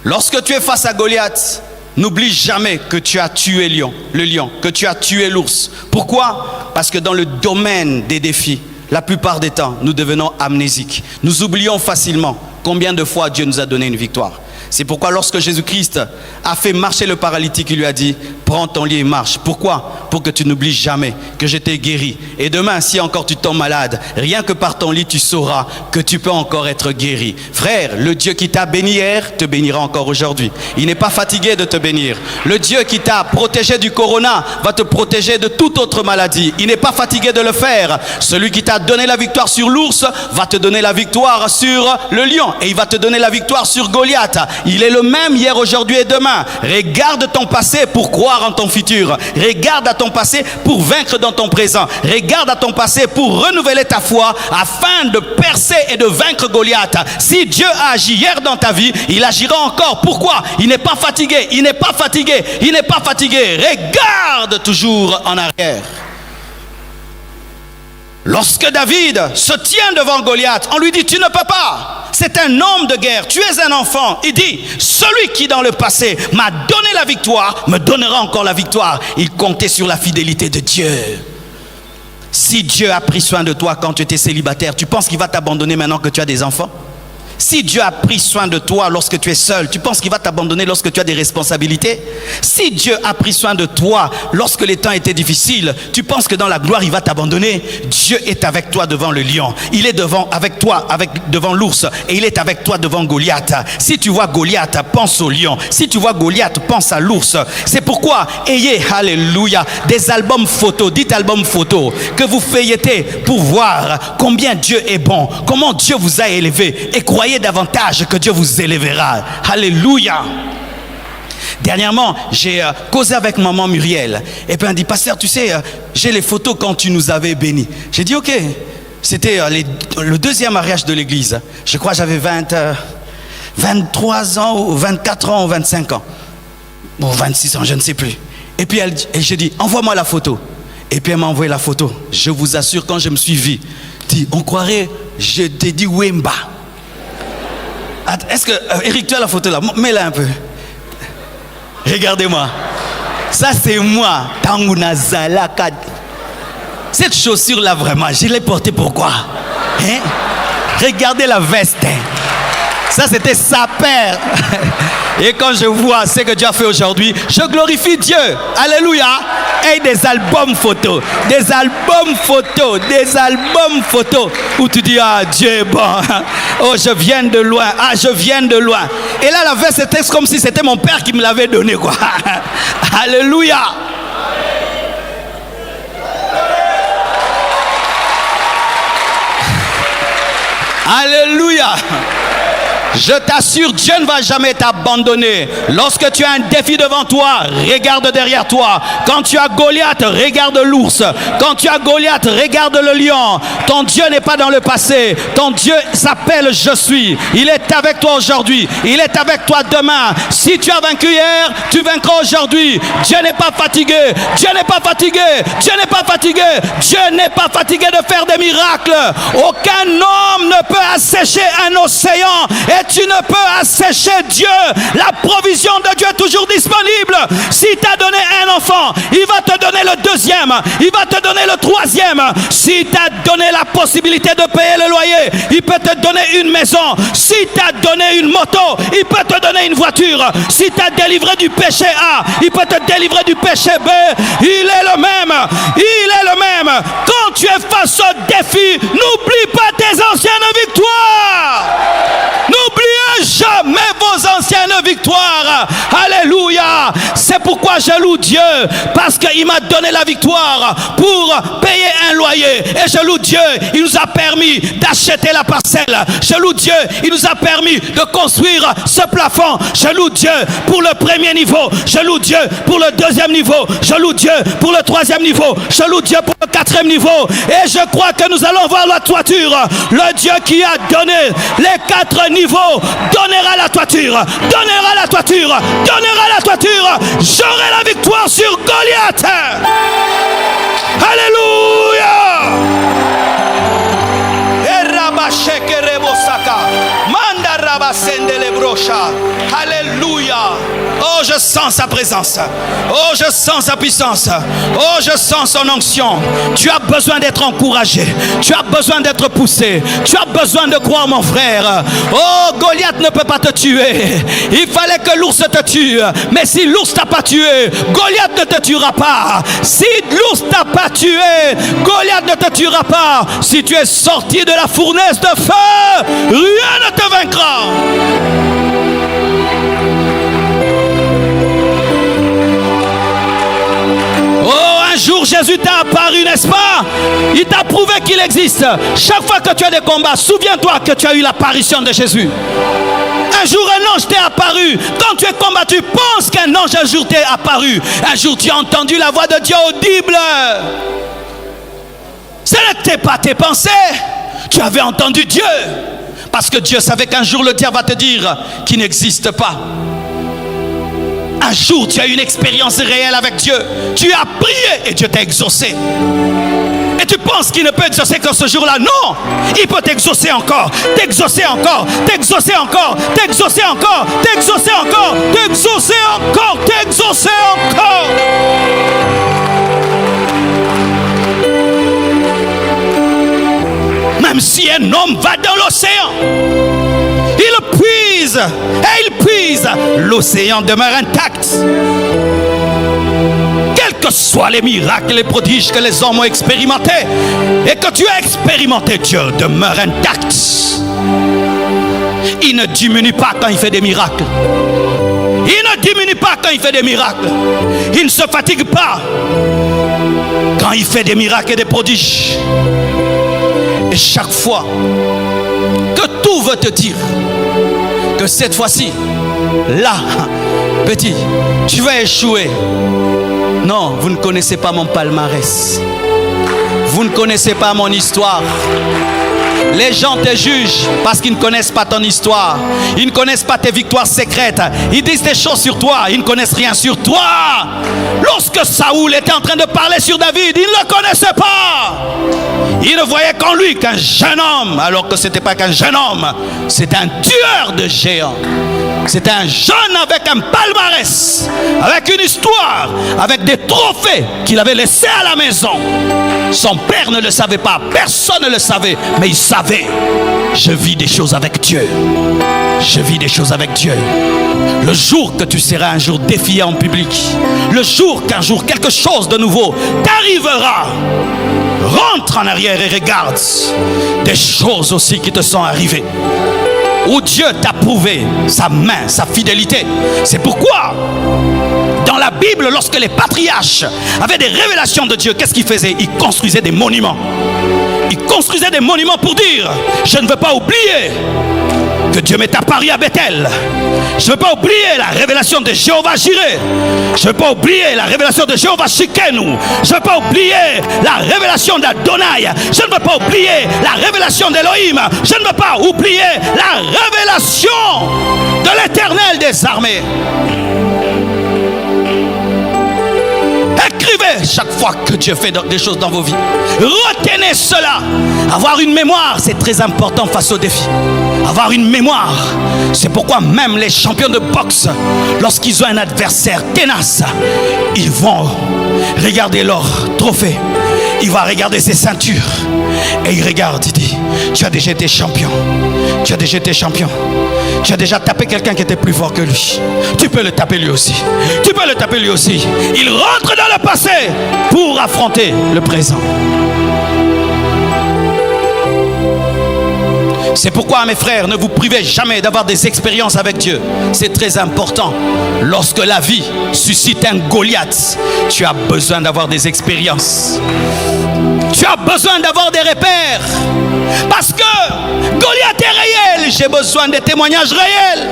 Lorsque tu es face à Goliath, n'oublie jamais que tu as tué le lion, que tu as tué l'ours. Pourquoi? Parce que dans le domaine des défis, la plupart des temps, nous devenons amnésiques. Nous oublions facilement combien de fois Dieu nous a donné une victoire. C'est pourquoi lorsque Jésus-Christ a fait marcher le paralytique, il lui a dit, prends ton lit et marche. Pourquoi? Pour que tu n'oublies jamais que je t'ai guéri. Et demain, si encore tu tombes malade, rien que par ton lit, tu sauras que tu peux encore être guéri. Frère, le Dieu qui t'a béni hier, te bénira encore aujourd'hui. Il n'est pas fatigué de te bénir. Le Dieu qui t'a protégé du corona va te protéger de toute autre maladie. Il n'est pas fatigué de le faire. Celui qui t'a donné la victoire sur l'ours va te donner la victoire sur le lion. Et il va te donner la victoire sur Goliath. Il est le même hier, aujourd'hui et demain. Regarde ton passé pour croire en ton futur. Regarde à ton passé pour vaincre dans ton présent. Regarde à ton passé pour renouveler ta foi afin de percer et de vaincre Goliath. Si Dieu a agi hier dans ta vie, il agira encore. Pourquoi? Il n'est pas fatigué. Il n'est pas fatigué. Il n'est pas fatigué. Regarde toujours en arrière. Lorsque David se tient devant Goliath, on lui dit, tu ne peux pas. C'est un homme de guerre, tu es un enfant. Il dit, celui qui dans le passé m'a donné la victoire, me donnera encore la victoire. Il comptait sur la fidélité de Dieu. Si Dieu a pris soin de toi quand tu étais célibataire, tu penses qu'il va t'abandonner maintenant que tu as des enfants? Si Dieu a pris soin de toi lorsque tu es seul, tu penses qu'il va t'abandonner lorsque tu as des responsabilités? Si Dieu a pris soin de toi lorsque les temps étaient difficiles, tu penses que dans la gloire, il va t'abandonner? Dieu est avec toi devant le lion. Il est avec toi devant l'ours. Et il est avec toi devant Goliath. Si tu vois Goliath, pense au lion. Si tu vois Goliath, pense à l'ours. C'est pourquoi, ayez, alléluia, des albums photos. Dites albums photos. Que vous feuilletez pour voir combien Dieu est bon. Comment Dieu vous a élevé. Et croyez davantage que Dieu vous élèvera. Alléluia. Dernièrement, j'ai causé avec maman Muriel. Et puis elle dit, pasteur, tu sais, j'ai les photos quand tu nous avais bénis. J'ai dit, ok. C'était le deuxième mariage de l'église. Je crois que j'avais 23 ans, ou 24 ans, ou 25 ans. Ou 26 ans, je ne sais plus. Et puis j'ai dit, envoie-moi la photo. Et puis elle m'a envoyé la photo. Je vous assure, quand je me suis vu, on croirait, je t'ai dit Wemba. Est-ce que, Eric, tu as la photo là? Mets-la un peu. Regardez-moi. Ça, c'est moi. Cette chaussure-là, vraiment, je l'ai portée pourquoi? Regardez la veste. Ça, c'était sa père. Et quand je vois ce que Dieu a fait aujourd'hui, je glorifie Dieu. Alléluia. Et des albums photos. Des albums photos. Des albums photos. Où tu dis, ah, Dieu est bon. Oh, je viens de loin. Ah, je viens de loin. Et là, la verse, c'était comme si c'était mon père qui me l'avait donné, quoi. Alléluia. Alléluia. Je t'assure, Dieu ne va jamais t'abandonner. Lorsque tu as un défi devant toi, regarde derrière toi. Quand tu as Goliath, regarde l'ours. Quand tu as Goliath, regarde le lion. Ton Dieu n'est pas dans le passé. Ton Dieu s'appelle Je suis. Il est avec toi aujourd'hui. Il est avec toi demain. Si tu as vaincu hier, tu vaincras aujourd'hui. Dieu n'est pas fatigué. Dieu n'est pas fatigué. Dieu n'est pas fatigué. Dieu n'est pas fatigué de faire des miracles. Aucun homme ne peut assécher un océan. Et tu ne peux assécher Dieu. La provision de Dieu est toujours disponible. Si tu as donné un enfant, il va te donner le deuxième. Il va te donner le troisième. Si tu as donné la possibilité de payer le loyer, il peut te donner une maison. Si tu as donné une moto, il peut te donner une voiture. Si tu as délivré du péché A, il peut te délivrer du péché B. Il est le même. Il est le même. Quand tu es face au défi, n'oublie pas tes anciennes victoires. N'oubliez jamais vos anciennes victoires. Alléluia. C'est pourquoi je loue Dieu. Parce qu'il m'a donné la victoire pour payer un loyer. Et je loue Dieu. Il nous a permis d'acheter la parcelle. Je loue Dieu. Il nous a permis de construire ce plafond. Je loue Dieu pour le premier niveau. Je loue Dieu pour le deuxième niveau. Je loue Dieu pour le troisième niveau. Je loue Dieu pour le quatrième niveau. Et je crois que nous allons voir la toiture. Le Dieu qui a donné les 4 niveaux donnera la toiture, donnera la toiture, donnera la toiture. J'aurai la victoire sur Goliath. Alléluia. Alléluia. Oh, je sens sa présence. Oh, je sens sa puissance. Oh, je sens son onction. Tu as besoin d'être encouragé. Tu as besoin d'être poussé. Tu as besoin de croire, mon frère. Oh, Goliath ne peut pas te tuer. Il fallait que l'ours te tue. Mais si l'ours t'a pas tué, Goliath ne te tuera pas. Si l'ours t'a pas tué, Goliath ne te tuera pas. Si tu es sorti de la fournaise de feu, rien ne te vaincra. Un jour Jésus t'a apparu, n'est-ce pas? Il t'a prouvé qu'il existe. Chaque fois que tu as des combats, souviens-toi que tu as eu l'apparition de Jésus. Un jour un ange t'est apparu. Quand tu es combattu, pense qu'un ange un jour t'est apparu. Un jour tu as entendu la voix de Dieu audible. Ce n'était pas tes pensées. Tu avais entendu Dieu. Parce que Dieu savait qu'un jour le diable va te dire qu'il n'existe pas. Un jour, tu as eu une expérience réelle avec Dieu. Tu as prié et Dieu t'a exaucé. Et tu penses qu'il ne peut exaucer que ce jour-là? Non! Il peut t'exaucer encore, t'exaucer encore, t'exaucer encore, t'exaucer encore, t'exaucer encore, t'exaucer encore, t'exaucer encore. Même si un homme va dans l'océan, il puise et il puise, l'océan demeure intact. Quels que soient les miracles et les prodiges que les hommes ont expérimentés et que tu as expérimenté, Dieu demeure intact. Il ne diminue pas quand il fait des miracles. Il ne diminue pas quand il fait des miracles. Il ne se fatigue pas quand il fait des miracles et des prodiges. Et chaque fois que tout veut te dire que cette fois-ci, là, petit, tu vas échouer. Non, vous ne connaissez pas mon palmarès. Vous ne connaissez pas mon histoire. Les gens te jugent parce qu'ils ne connaissent pas ton histoire. Ils ne connaissent pas tes victoires secrètes. Ils disent des choses sur toi. Ils ne connaissent rien sur toi. Lorsque Saoul était en train de parler sur David, il ne le connaissait pas. Il ne voyait qu'en lui qu'un jeune homme, alors que ce n'était pas qu'un jeune homme. C'est un tueur de géants. C'était un jeune avec un palmarès, avec une histoire, avec des trophées qu'il avait laissés à la maison. Son père ne le savait pas, personne ne le savait, mais il savait. Je vis des choses avec Dieu. Je vis des choses avec Dieu. Le jour que tu seras un jour défié en public, le jour qu'un jour quelque chose de nouveau t'arrivera, rentre en arrière et regarde des choses aussi qui te sont arrivées, où Dieu t'a prouvé sa main, sa fidélité. C'est pourquoi dans la Bible, lorsque les patriarches avaient des révélations de Dieu, qu'est-ce qu'ils faisaient? Ils construisaient des monuments. Ils construisaient des monuments pour dire: je ne veux pas oublier que Dieu m'est apparu à Bethel. Je ne veux pas oublier la révélation de Jéhovah Jireh. Je ne veux pas oublier la révélation de Jéhovah Shikenu. Je ne veux pas oublier la révélation d'Adonai. Je ne veux pas oublier la révélation d'Elohim. Je ne veux pas oublier la révélation de l'Éternel des armées. Écrivez chaque fois que Dieu fait des choses dans vos vies. Retenez cela. Avoir une mémoire, c'est très important face aux défis. Avoir une mémoire, c'est pourquoi même les champions de boxe, lorsqu'ils ont un adversaire tenace, ils vont regarder leur trophée. Il va regarder ses ceintures et il regarde, il dit: tu as déjà été champion, tu as déjà été champion, tu as déjà tapé quelqu'un qui était plus fort que lui, tu peux le taper lui aussi, tu peux le taper lui aussi. Il rentre dans le passé pour affronter le présent. C'est pourquoi, mes frères, ne vous privez jamais d'avoir des expériences avec Dieu. C'est très important. Lorsque la vie suscite un Goliath, tu as besoin d'avoir des expériences. Tu as besoin d'avoir des repères. Parce que Goliath est réel. J'ai besoin de témoignages réels.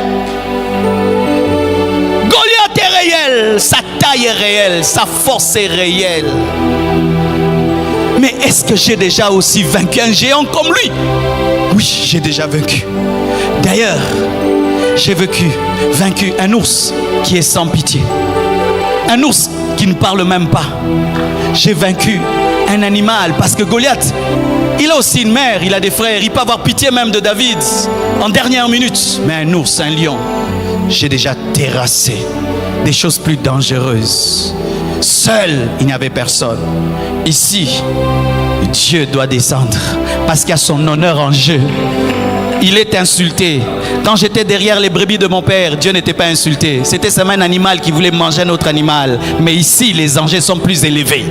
Goliath est réel. Sa taille est réelle. Sa force est réelle. Mais est-ce que j'ai déjà aussi vaincu un géant comme lui? Oui, j'ai déjà vaincu. D'ailleurs, j'ai vaincu un ours qui est sans pitié. Un ours qui ne parle même pas. J'ai vaincu un animal parce que Goliath, il a aussi une mère, il a des frères. Il peut avoir pitié même de David en dernière minute. Mais un ours, un lion, j'ai déjà terrassé des choses plus dangereuses. Seul, il n'y avait personne. Ici, Dieu doit descendre parce qu'il y a son honneur en jeu. Il est insulté. Quand j'étais derrière les brebis de mon père, Dieu n'était pas insulté. C'était seulement un animal qui voulait manger un autre animal. Mais ici, les anges sont plus élevés.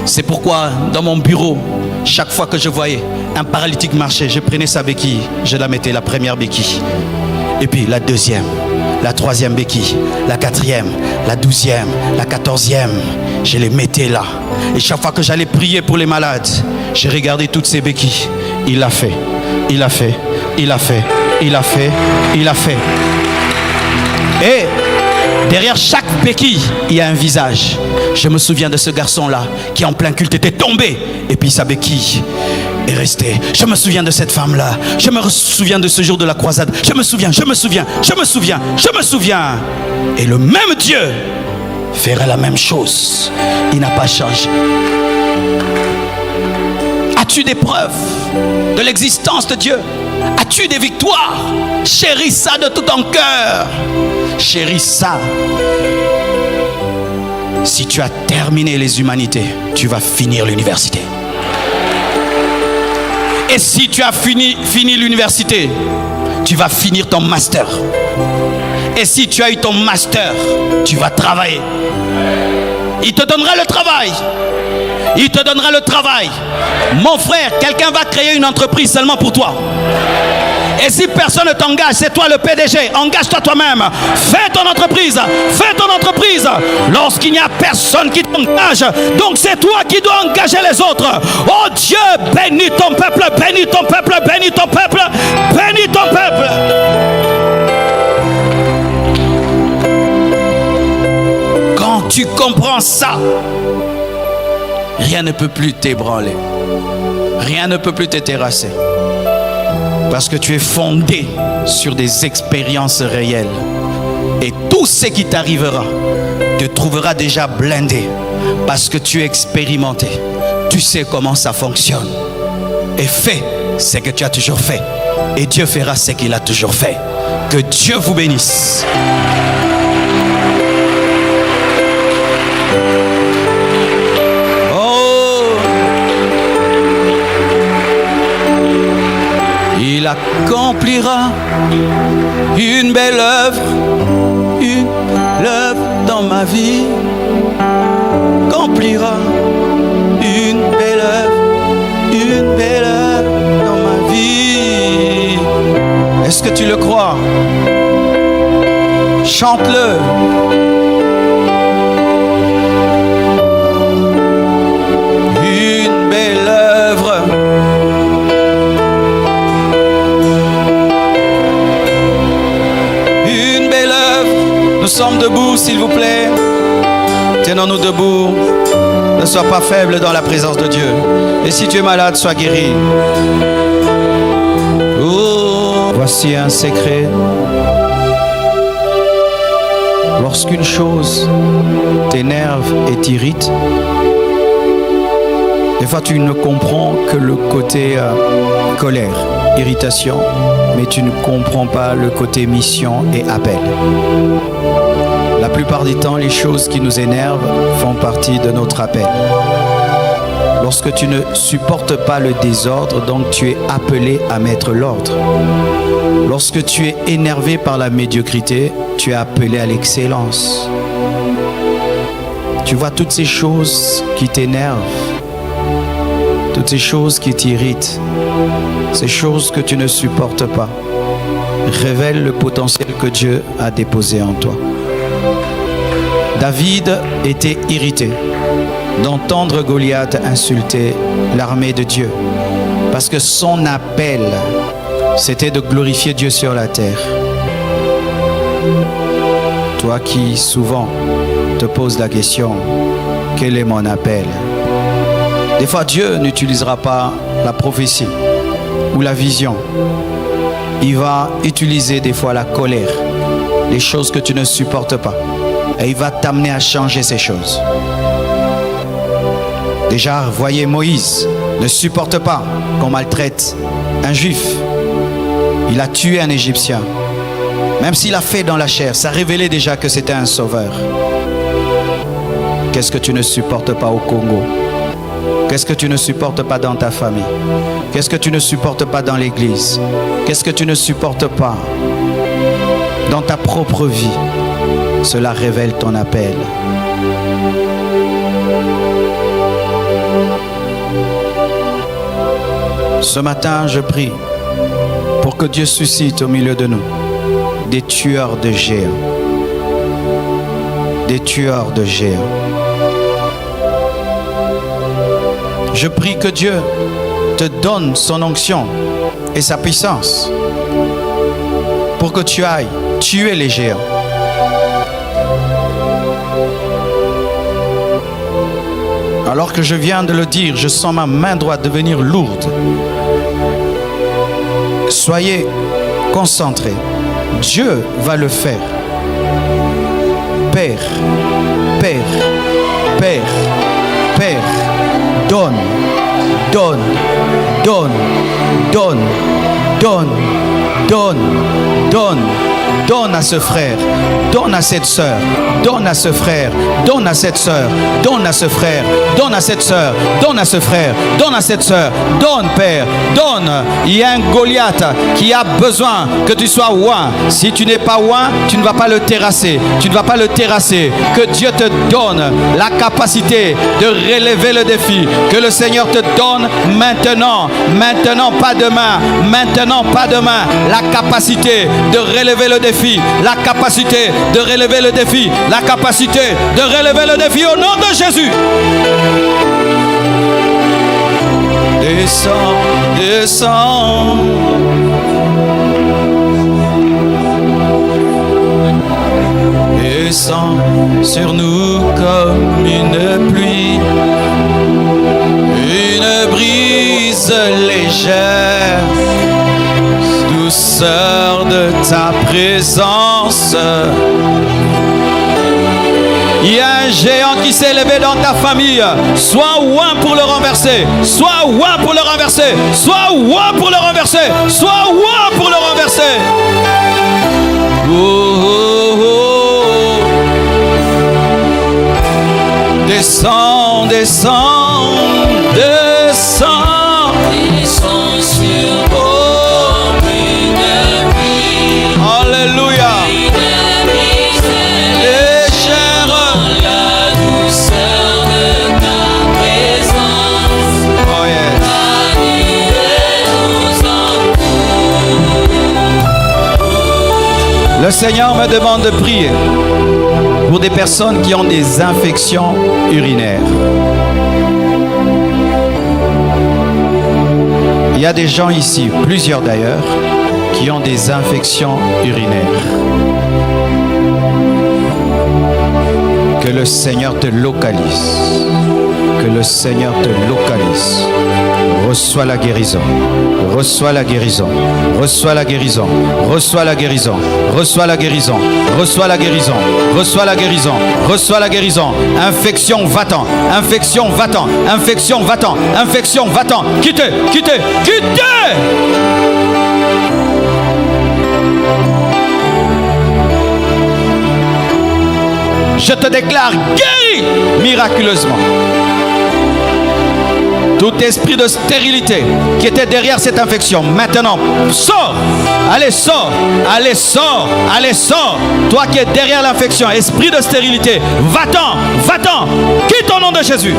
C'est pourquoi, dans mon bureau, chaque fois que je voyais un paralytique marcher, je prenais sa béquille, je la mettais, la première béquille. Et puis la deuxième, la troisième béquille, la quatrième, la 12e, la 14e, je les mettais là. Et chaque fois que j'allais prier pour les malades, j'ai regardé toutes ces béquilles. Il l'a fait, il l'a fait, il l'a fait, il l'a fait, il l'a fait. Et derrière chaque béquille, il y a un visage. Je me souviens de ce garçon-là qui en plein culte était tombé et puis sa béquille est restée. Je me souviens de cette femme-là. Je me souviens de ce jour de la croisade. Je me souviens. Et le même Dieu fera la même chose. Il n'a pas changé. As-tu des preuves de l'existence de Dieu? As-tu des victoires? Chéris ça de tout ton cœur. Chéris ça. Si tu as terminé les humanités, tu vas finir l'université. Et si tu as fini l'université, tu vas finir ton master. Et si tu as eu ton master, tu vas travailler. Il te donnera le travail. Il te donnera le travail. Mon frère, quelqu'un va créer une entreprise seulement pour toi. Et si personne ne t'engage, c'est toi le PDG. Engage-toi toi-même. Fais ton entreprise. Fais ton entreprise. Lorsqu'il n'y a personne qui t'engage, donc c'est toi qui dois engager les autres. Oh Dieu, bénis ton peuple, bénis ton peuple, bénis ton peuple, bénis ton peuple. Quand tu comprends ça, rien ne peut plus t'ébranler. Rien ne peut plus te terrasser. Parce que tu es fondé sur des expériences réelles. Et tout ce qui t'arrivera te trouvera déjà blindé. Parce que tu es expérimenté. Tu sais comment ça fonctionne. et fais ce que tu as toujours fait. Et Dieu fera ce qu'il a toujours fait. Que Dieu vous bénisse. Il accomplira une belle œuvre dans ma vie. Accomplira une belle œuvre dans ma vie. Est-ce que tu le crois? Chante-le. Une belle œuvre. Nous sommes debout, s'il vous plaît. Tenons-nous debout. Ne sois pas faible dans la présence de Dieu. Et si tu es malade, sois guéri. Oh. Voici un secret. Lorsqu'une chose t'énerve et t'irrite, des fois tu ne comprends que le côté colère, irritation, mais tu ne comprends pas le côté mission et appel. La plupart du temps, les choses qui nous énervent font partie de notre appel. Lorsque tu ne supportes pas le désordre, donc tu es appelé à mettre l'ordre. Lorsque tu es énervé par la médiocrité, tu es appelé à l'excellence. Tu vois toutes ces choses qui t'énervent, toutes ces choses qui t'irritent, ces choses que tu ne supportes pas, révèlent le potentiel que Dieu a déposé en toi. David était irrité d'entendre Goliath insulter l'armée de Dieu, parce que son appel, c'était de glorifier Dieu sur la terre. Toi qui souvent te poses la question, quel est mon appel? Des fois, Dieu n'utilisera pas la prophétie ou la vision. Il va utiliser des fois la colère, les choses que tu ne supportes pas. Et il va t'amener à changer ces choses. Déjà, voyez Moïse, ne supporte pas qu'on maltraite un juif. Il a tué un Égyptien. Même s'il a fait dans la chair, ça révélait déjà que c'était un sauveur. Qu'est-ce que tu ne supportes pas au Congo? Qu'est-ce que tu ne supportes pas dans ta famille? Qu'est-ce que tu ne supportes pas dans l'église? Qu'est-ce que tu ne supportes pas dans ta propre vie? Cela révèle ton appel. Ce matin, je prie pour que Dieu suscite au milieu de nous des tueurs de géants. Des tueurs de géants. Je prie que Dieu te donne son onction et sa puissance pour que tu ailles tuer les géants. Alors que je viens de le dire, je sens ma main droite devenir lourde. Soyez concentrés. Dieu va le faire. Père, Père, Père, Père, donne, donne, donne, donne, donne, donne, donne. Donne à ce frère, donne à cette sœur, donne à ce frère, donne à cette sœur, donne à ce frère, donne à cette sœur, donne à ce frère, donne à cette sœur, donne Père, donne. Il y a un Goliath qui a besoin que tu sois oint. Si tu n'es pas oint, tu ne vas pas le terrasser, tu ne vas pas le terrasser. Que Dieu te donne la capacité de relever le défi, que le Seigneur te donne maintenant, maintenant pas demain, maintenant pas demain, la capacité de relever le défi, la capacité de relever le défi, la capacité de relever le défi au nom de Jésus. Descends, descends. Descends sur nous comme une pluie, une brise légère, douceur de ta présence. Il y a un géant qui s'est levé dans ta famille. Sois ouin pour le renverser. Sois ouin pour le renverser. Sois ouin pour le renverser. Sois ouin pour le renverser. Oh, oh, oh. Descends, descends, descends. Descends sur moi, Alléluia. Légère. la douceur de ta présence. Oh yes. Le Seigneur me demande de prier pour des personnes qui ont des infections urinaires. Il y a des gens ici, plusieurs d'ailleurs, qui ont des infections urinaires. Que le Seigneur te localise. Que le Seigneur te localise. Reçois la guérison. Reçois la guérison. Reçois la guérison. Reçois la guérison. Reçois la guérison. Reçois la guérison. Reçois la guérison. Reçois la guérison. Infection va-t'en. Infection va-t'en. Infection va-t'en. Infection va-t'en. Quittez. Quittez. Quittez. Je te déclare guéri miraculeusement. Tout esprit de stérilité qui était derrière cette infection, maintenant, sors. Allez, sors. Allez, sors. Allez, sors. Toi qui es derrière l'infection, esprit de stérilité, va-t'en. Va-t'en. Quitte au nom de Jésus.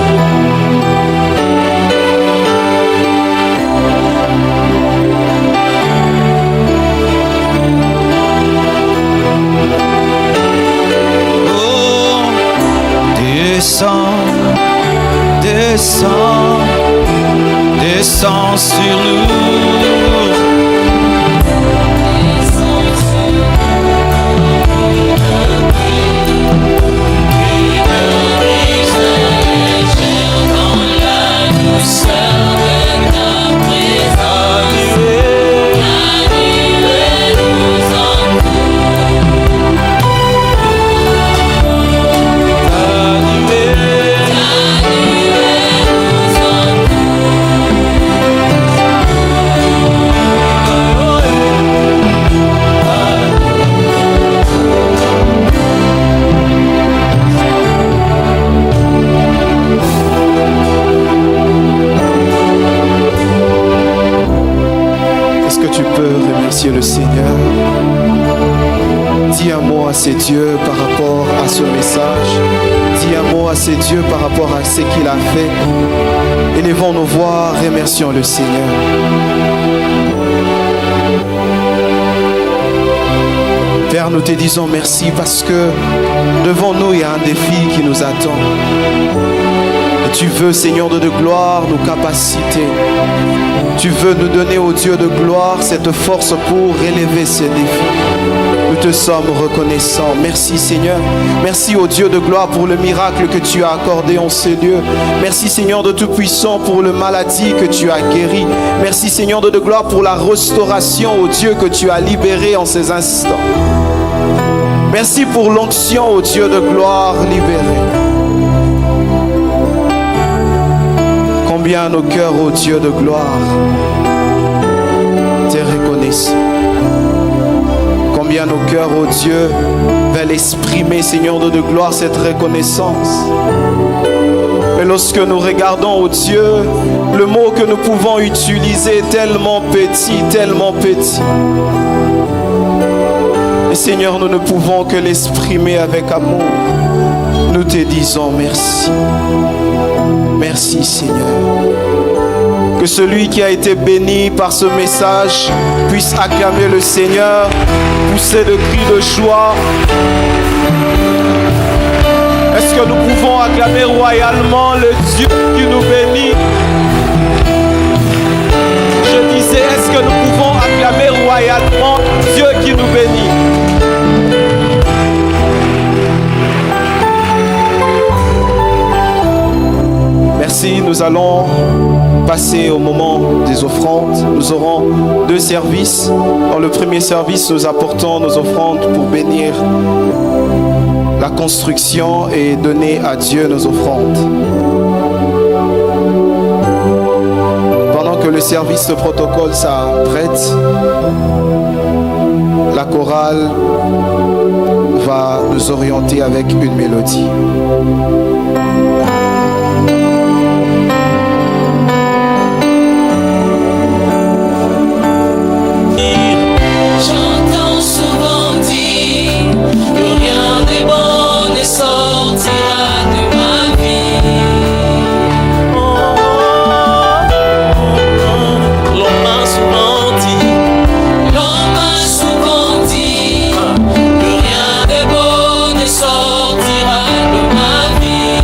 Descends, descends, descends sur nous. Le Seigneur, dis un mot à ces dieux par rapport à ce message, dis un mot à ces dieux par rapport à ce qu'il a fait. Élevons nos voix, remercions le Seigneur. Père, nous te disons merci parce que devant nous il y a un défi qui nous attend. Et tu veux, Seigneur de gloire, nous capaciter. Tu veux nous donner au Dieu de gloire cette force pour relever ces défis. Nous te sommes reconnaissants. Merci Seigneur. Merci au Dieu de gloire pour le miracle que tu as accordé en ces lieux. Merci Seigneur de Tout-Puissant pour le maladie que tu as guéri. Merci Seigneur de gloire pour la restauration au Dieu que tu as libéré en ces instants. Merci pour l'onction au Dieu de gloire libéré. Combien nos cœurs, ô Dieu de gloire, te reconnaissent. Combien nos cœurs, ô Dieu, veulent exprimer, Seigneur de gloire, cette reconnaissance. Mais lorsque nous regardons, ô Dieu, le mot que nous pouvons utiliser est tellement petit, tellement petit. Et Seigneur, nous ne pouvons que l'exprimer avec amour. Nous te disons merci. Merci Seigneur. Que celui qui a été béni par ce message puisse acclamer le Seigneur, pousser de cris de joie. Est-ce que nous pouvons acclamer royalement le Dieu qui nous bénit? Je disais, est-ce que nous pouvons acclamer royalement Dieu qui nous bénit? Merci, nous allons passer au moment des offrandes. Nous aurons deux services. Dans le premier service, nous apportons nos offrandes pour bénir la construction et donner à Dieu nos offrandes. Pendant que le service de protocole s'apprête, la chorale va nous orienter avec une mélodie. J'entends souvent dire que rien n'est bon ne sortira de ma vie. L'on m'a souvent dit que rien de bon ne sortira de ma vie.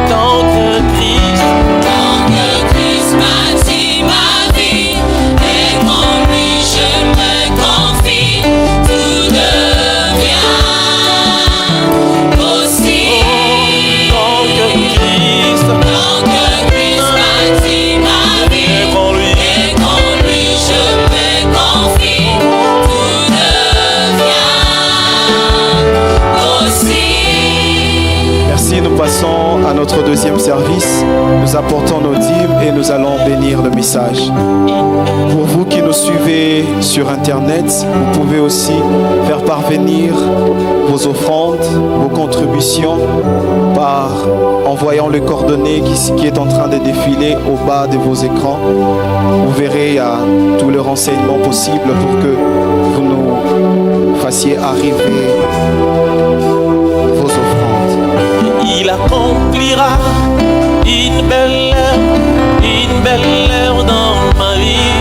Tant que Christ bâtit ma vie, et en lui je me confie, tout devient possible. Tant que Christ bâtit ma vie, et en lui je me confie, tout devient possible. Merci, nous passons à notre deuxième service. Nous apportons nos dîmes et nous allons bénir le message. Pour vous qui nous suivez sur Internet, vous pouvez aussi faire parvenir vos offrandes, vos contributions par envoyant les coordonnées qui est en train de défiler au bas de vos écrans. Vous verrez tout le renseignement possible pour que vous nous fassiez arriver vos offrandes. Il accomplira une belle heure dans ma vie.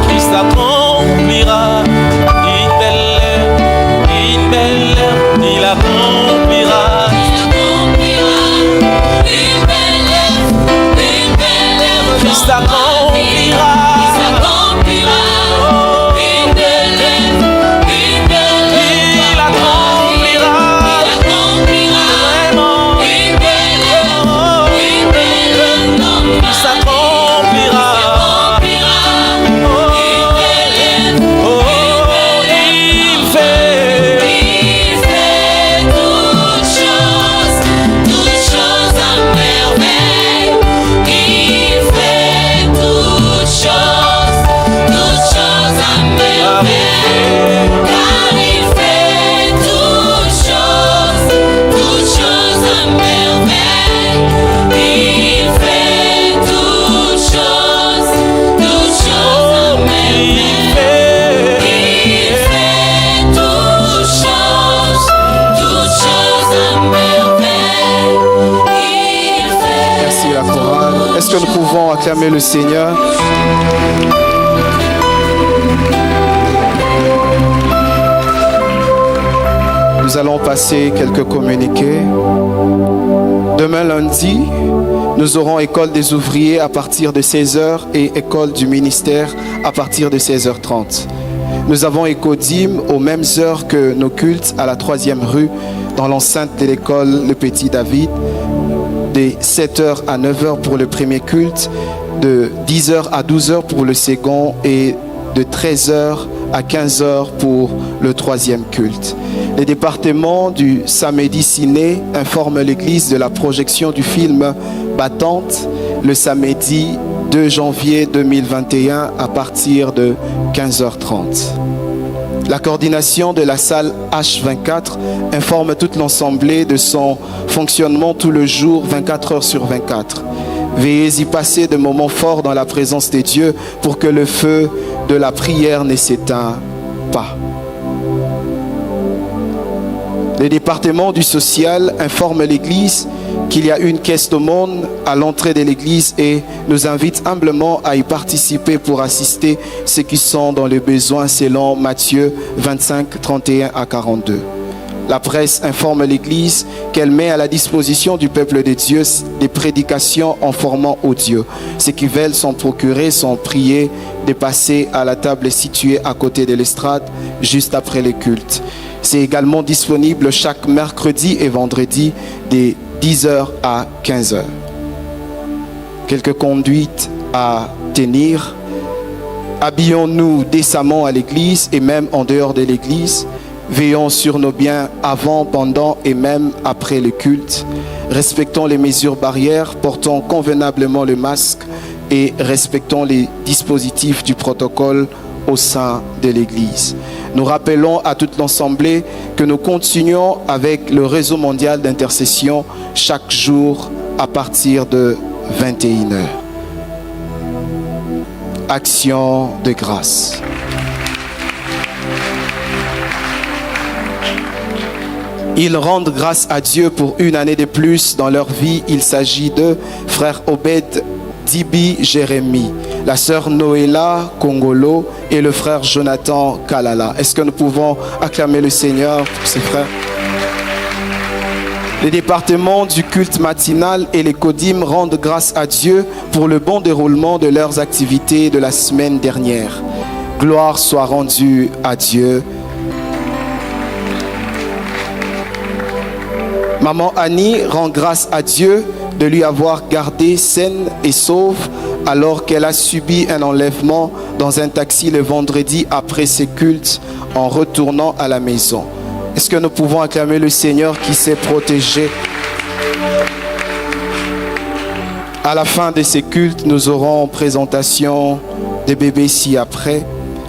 Christ accomplira une belle heure. Il accomplira une belle heure. Christ accomplira une belle heure. Il accomplira vraiment une belle heure. Il s'accomplira. Il fait toutes choses à merveille. Il fait toutes choses à merveille. Car il fait toutes choses à merveille. Il fait toutes choses à merveille. Il fait toutes choses à merveille. Il fait. Merci la chorale. Est-ce que nous pouvons acclamer le Seigneur? Nous allons passer quelques communiqués. Demain lundi, nous aurons école des ouvriers à partir de 16h et école du ministère à partir de 16h30. Nous avons écodime aux mêmes heures que nos cultes à la 3e rue dans l'enceinte de l'école Le Petit David, de 7h à 9h pour le premier culte, de 10h à 12h pour le second et de 13h à 15h pour le 3e culte. Les départements du samedi ciné informent l'église de la projection du film Battante le samedi 2 janvier 2021 à partir de 15h30. La coordination de la salle H24 informe toute l'assemblée de son fonctionnement tout le jour, 24 heures sur 24. Veillez y passer de moments forts dans la présence de Dieu pour que le feu de la prière ne s'éteigne pas. Le département du social informe l'église qu'il y a une caisse d'aumône à l'entrée de l'église et nous invite humblement à y participer pour assister ceux qui sont dans le besoin selon Matthieu 25, 31 à 42. La presse informe l'église qu'elle met à la disposition du peuple de Dieu des prédications en format audio. Ceux qui veulent s'en procurer sont priés de passer à la table située à côté de l'estrade juste après le culte. C'est également disponible chaque mercredi et vendredi de 10h à 15h. Quelques conduites à tenir. Habillons-nous décemment à l'église et même en dehors de l'église. Veillons sur nos biens avant, pendant et même après le culte. Respectons les mesures barrières, portons convenablement le masque et respectons les dispositifs du protocole au sein de l'église. Nous rappelons à toute l'assemblée que nous continuons avec le réseau mondial d'intercession chaque jour à partir de 21h. Action de grâce. Ils rendent grâce à Dieu pour une année de plus dans leur vie. Il s'agit de frère Obed Dibi Jérémie, la sœur Noéla Kongolo et le frère Jonathan Kalala. Est-ce que nous pouvons acclamer le Seigneur pour ces frères? Les départements du culte matinal et les CODIM rendent grâce à Dieu pour le bon déroulement de leurs activités de la semaine dernière. Gloire soit rendue à Dieu. Maman Annie rend grâce à Dieu de lui avoir gardée saine et sauve alors qu'elle a subi un enlèvement dans un taxi le vendredi après ses cultes en retournant à la maison. Est-ce que nous pouvons acclamer le Seigneur qui s'est protégé? À la fin de ces cultes, nous aurons présentation des bébés ci-après.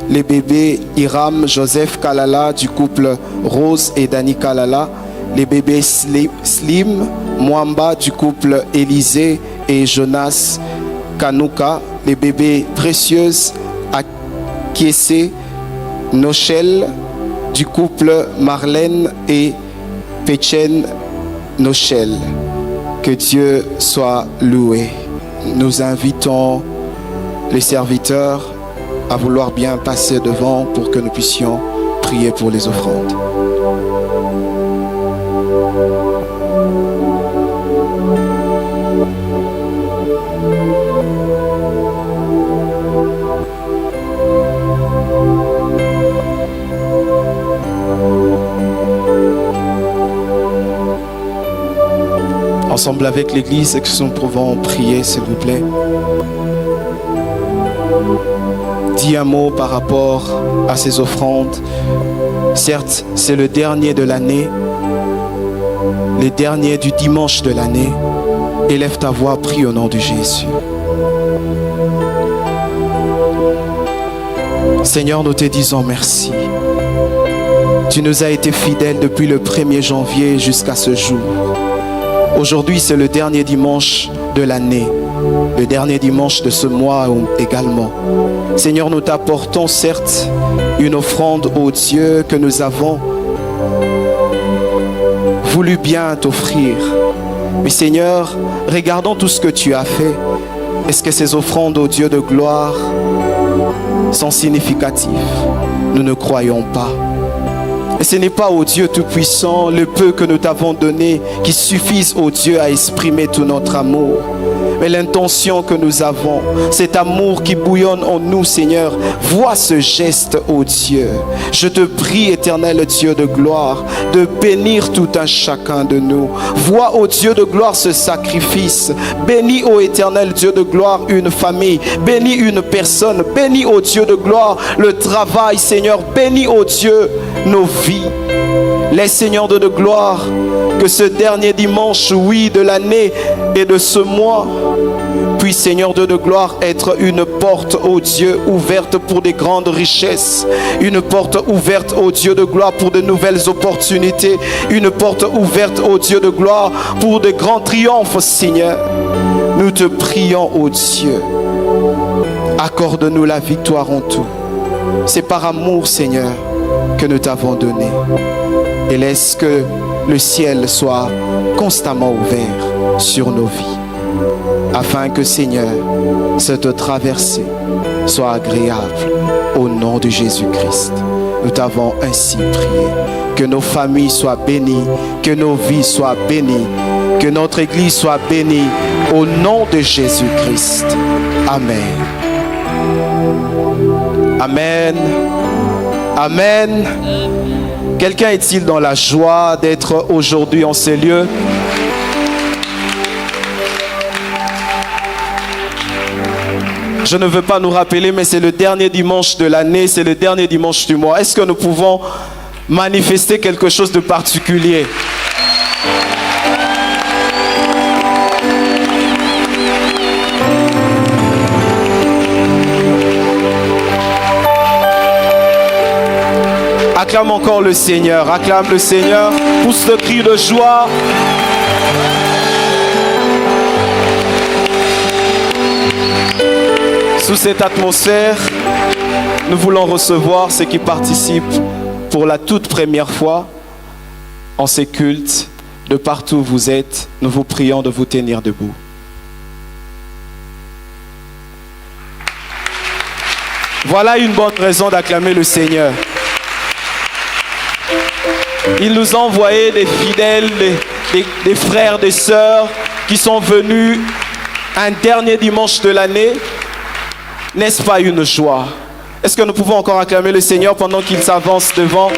Les bébés Hiram Joseph Kalala du couple Rose et Dani Kalala. Les bébés Slim Mwamba du couple Élisée et Jonas Kanuka. Les bébés Précieuses Akiese Nochel du couple Marlène et Pechen Nochel. Que Dieu soit loué. Nous invitons les serviteurs à vouloir bien passer devant pour que nous puissions prier pour les offrandes. Ensemble avec l'Église, est-ce que nous pouvons prier, s'il vous plaît? Dis un mot par rapport à ces offrandes. Certes, c'est le dernier de l'année, le dernier du dimanche de l'année. Élève ta voix, prie au nom de Jésus. Seigneur, nous te disons merci. Tu nous as été fidèle depuis le 1er janvier jusqu'à ce jour. Aujourd'hui, c'est le dernier dimanche de l'année, le dernier dimanche de ce mois également. Seigneur, nous t'apportons certes une offrande au Dieu que nous avons voulu bien t'offrir. Mais Seigneur, regardons tout ce que tu as fait. Est-ce que ces offrandes au Dieu de gloire sont significatives? Nous ne croyons pas. Et ce n'est pas au Dieu Tout-Puissant, le peu que nous t'avons donné, qui suffise au Dieu à exprimer tout notre amour. Mais l'intention que nous avons, cet amour qui bouillonne en nous, Seigneur, vois ce geste, ô Dieu. Je te prie, éternel Dieu de gloire, de bénir tout un chacun de nous. Vois, ô Dieu de gloire, ce sacrifice. Bénis, ô éternel Dieu de gloire, une famille. Bénis une personne. Bénis, ô Dieu de gloire, le travail, Seigneur. Bénis, ô Dieu, nos vies. Laisse, Seigneur de gloire, que ce dernier dimanche, oui, de l'année et de ce mois, puisse, Seigneur de gloire, être une porte, ô Dieu, ouverte pour des grandes richesses, une porte ouverte, ô Dieu de gloire, pour de nouvelles opportunités, une porte ouverte, ô Dieu de gloire, pour de grands triomphes, Seigneur. Nous te prions, ô Dieu, accorde-nous la victoire en tout. C'est par amour, Seigneur, que nous t'avons donné. Et laisse que le ciel soit constamment ouvert sur nos vies, afin que, Seigneur, cette traversée soit agréable au nom de Jésus-Christ. Nous t'avons ainsi prié. Que nos familles soient bénies, que nos vies soient bénies, que notre Église soit bénie au nom de Jésus-Christ. Amen. Amen. Amen. Quelqu'un est-il dans la joie d'être aujourd'hui en ces lieux? Je ne veux pas nous rappeler, mais c'est le dernier dimanche de l'année, c'est le dernier dimanche du mois. Est-ce que nous pouvons manifester quelque chose de particulier? Acclame encore le Seigneur, acclame le Seigneur, pousse le cri de joie. Sous cette atmosphère, nous voulons recevoir ceux qui participent pour la toute première fois en ces cultes. De partout où vous êtes, nous vous prions de vous tenir debout. Voilà une bonne raison d'acclamer le Seigneur. Il nous a envoyé des fidèles, des frères, des sœurs qui sont venus un dernier dimanche de l'année. N'est-ce pas une joie? Est-ce que nous pouvons encore acclamer le Seigneur pendant qu'il s'avance devant?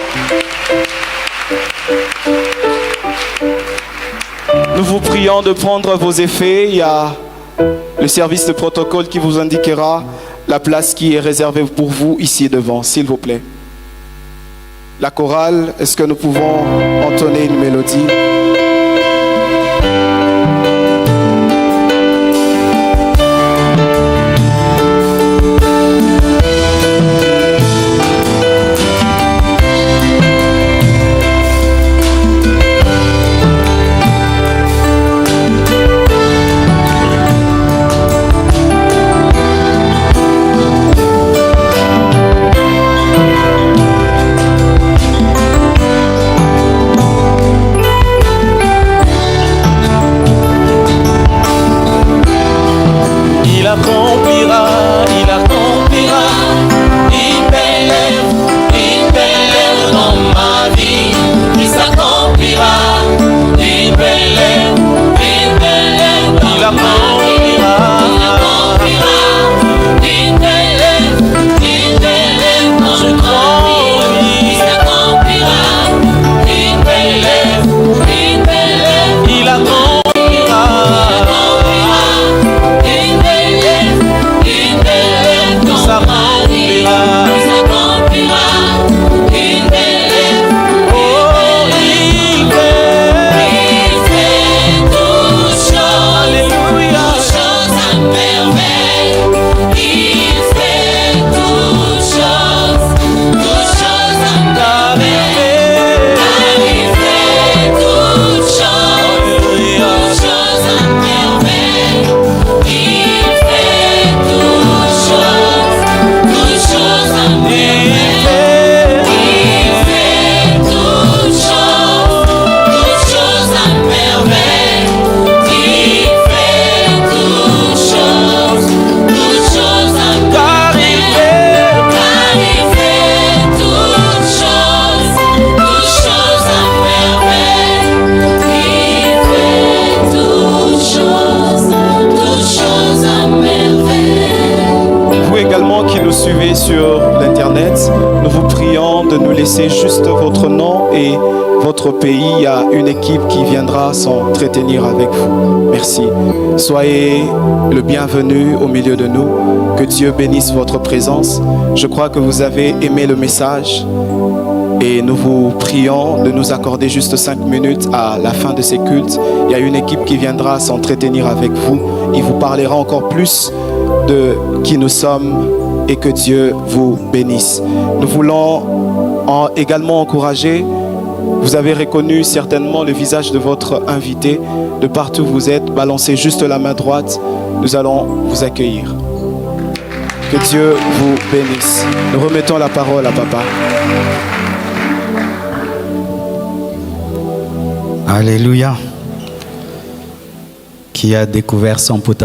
Nous vous prions de prendre vos effets. Il y a le service de protocole qui vous indiquera la place qui est réservée pour vous ici devant, s'il vous plaît. La chorale, est-ce que nous pouvons entonner une mélodie? Sur l'internet, nous vous prions de nous laisser juste votre nom et votre pays. Il y a une équipe qui viendra s'entretenir avec vous. Merci. Soyez le bienvenu au milieu de nous. Que Dieu bénisse votre présence. Je crois que vous avez aimé le message et nous vous prions de nous accorder juste 5 minutes à la fin de ces cultes. Il y a une équipe qui viendra s'entretenir avec vous. Il vous parlera encore plus de qui nous sommes. Et que Dieu vous bénisse. Nous voulons également encourager, vous avez reconnu certainement le visage de votre invité. De partout où vous êtes, balancez juste la main droite. Nous allons vous accueillir. Que Dieu vous bénisse. Nous remettons la parole à Papa. Alléluia. Qui a découvert son potentiel.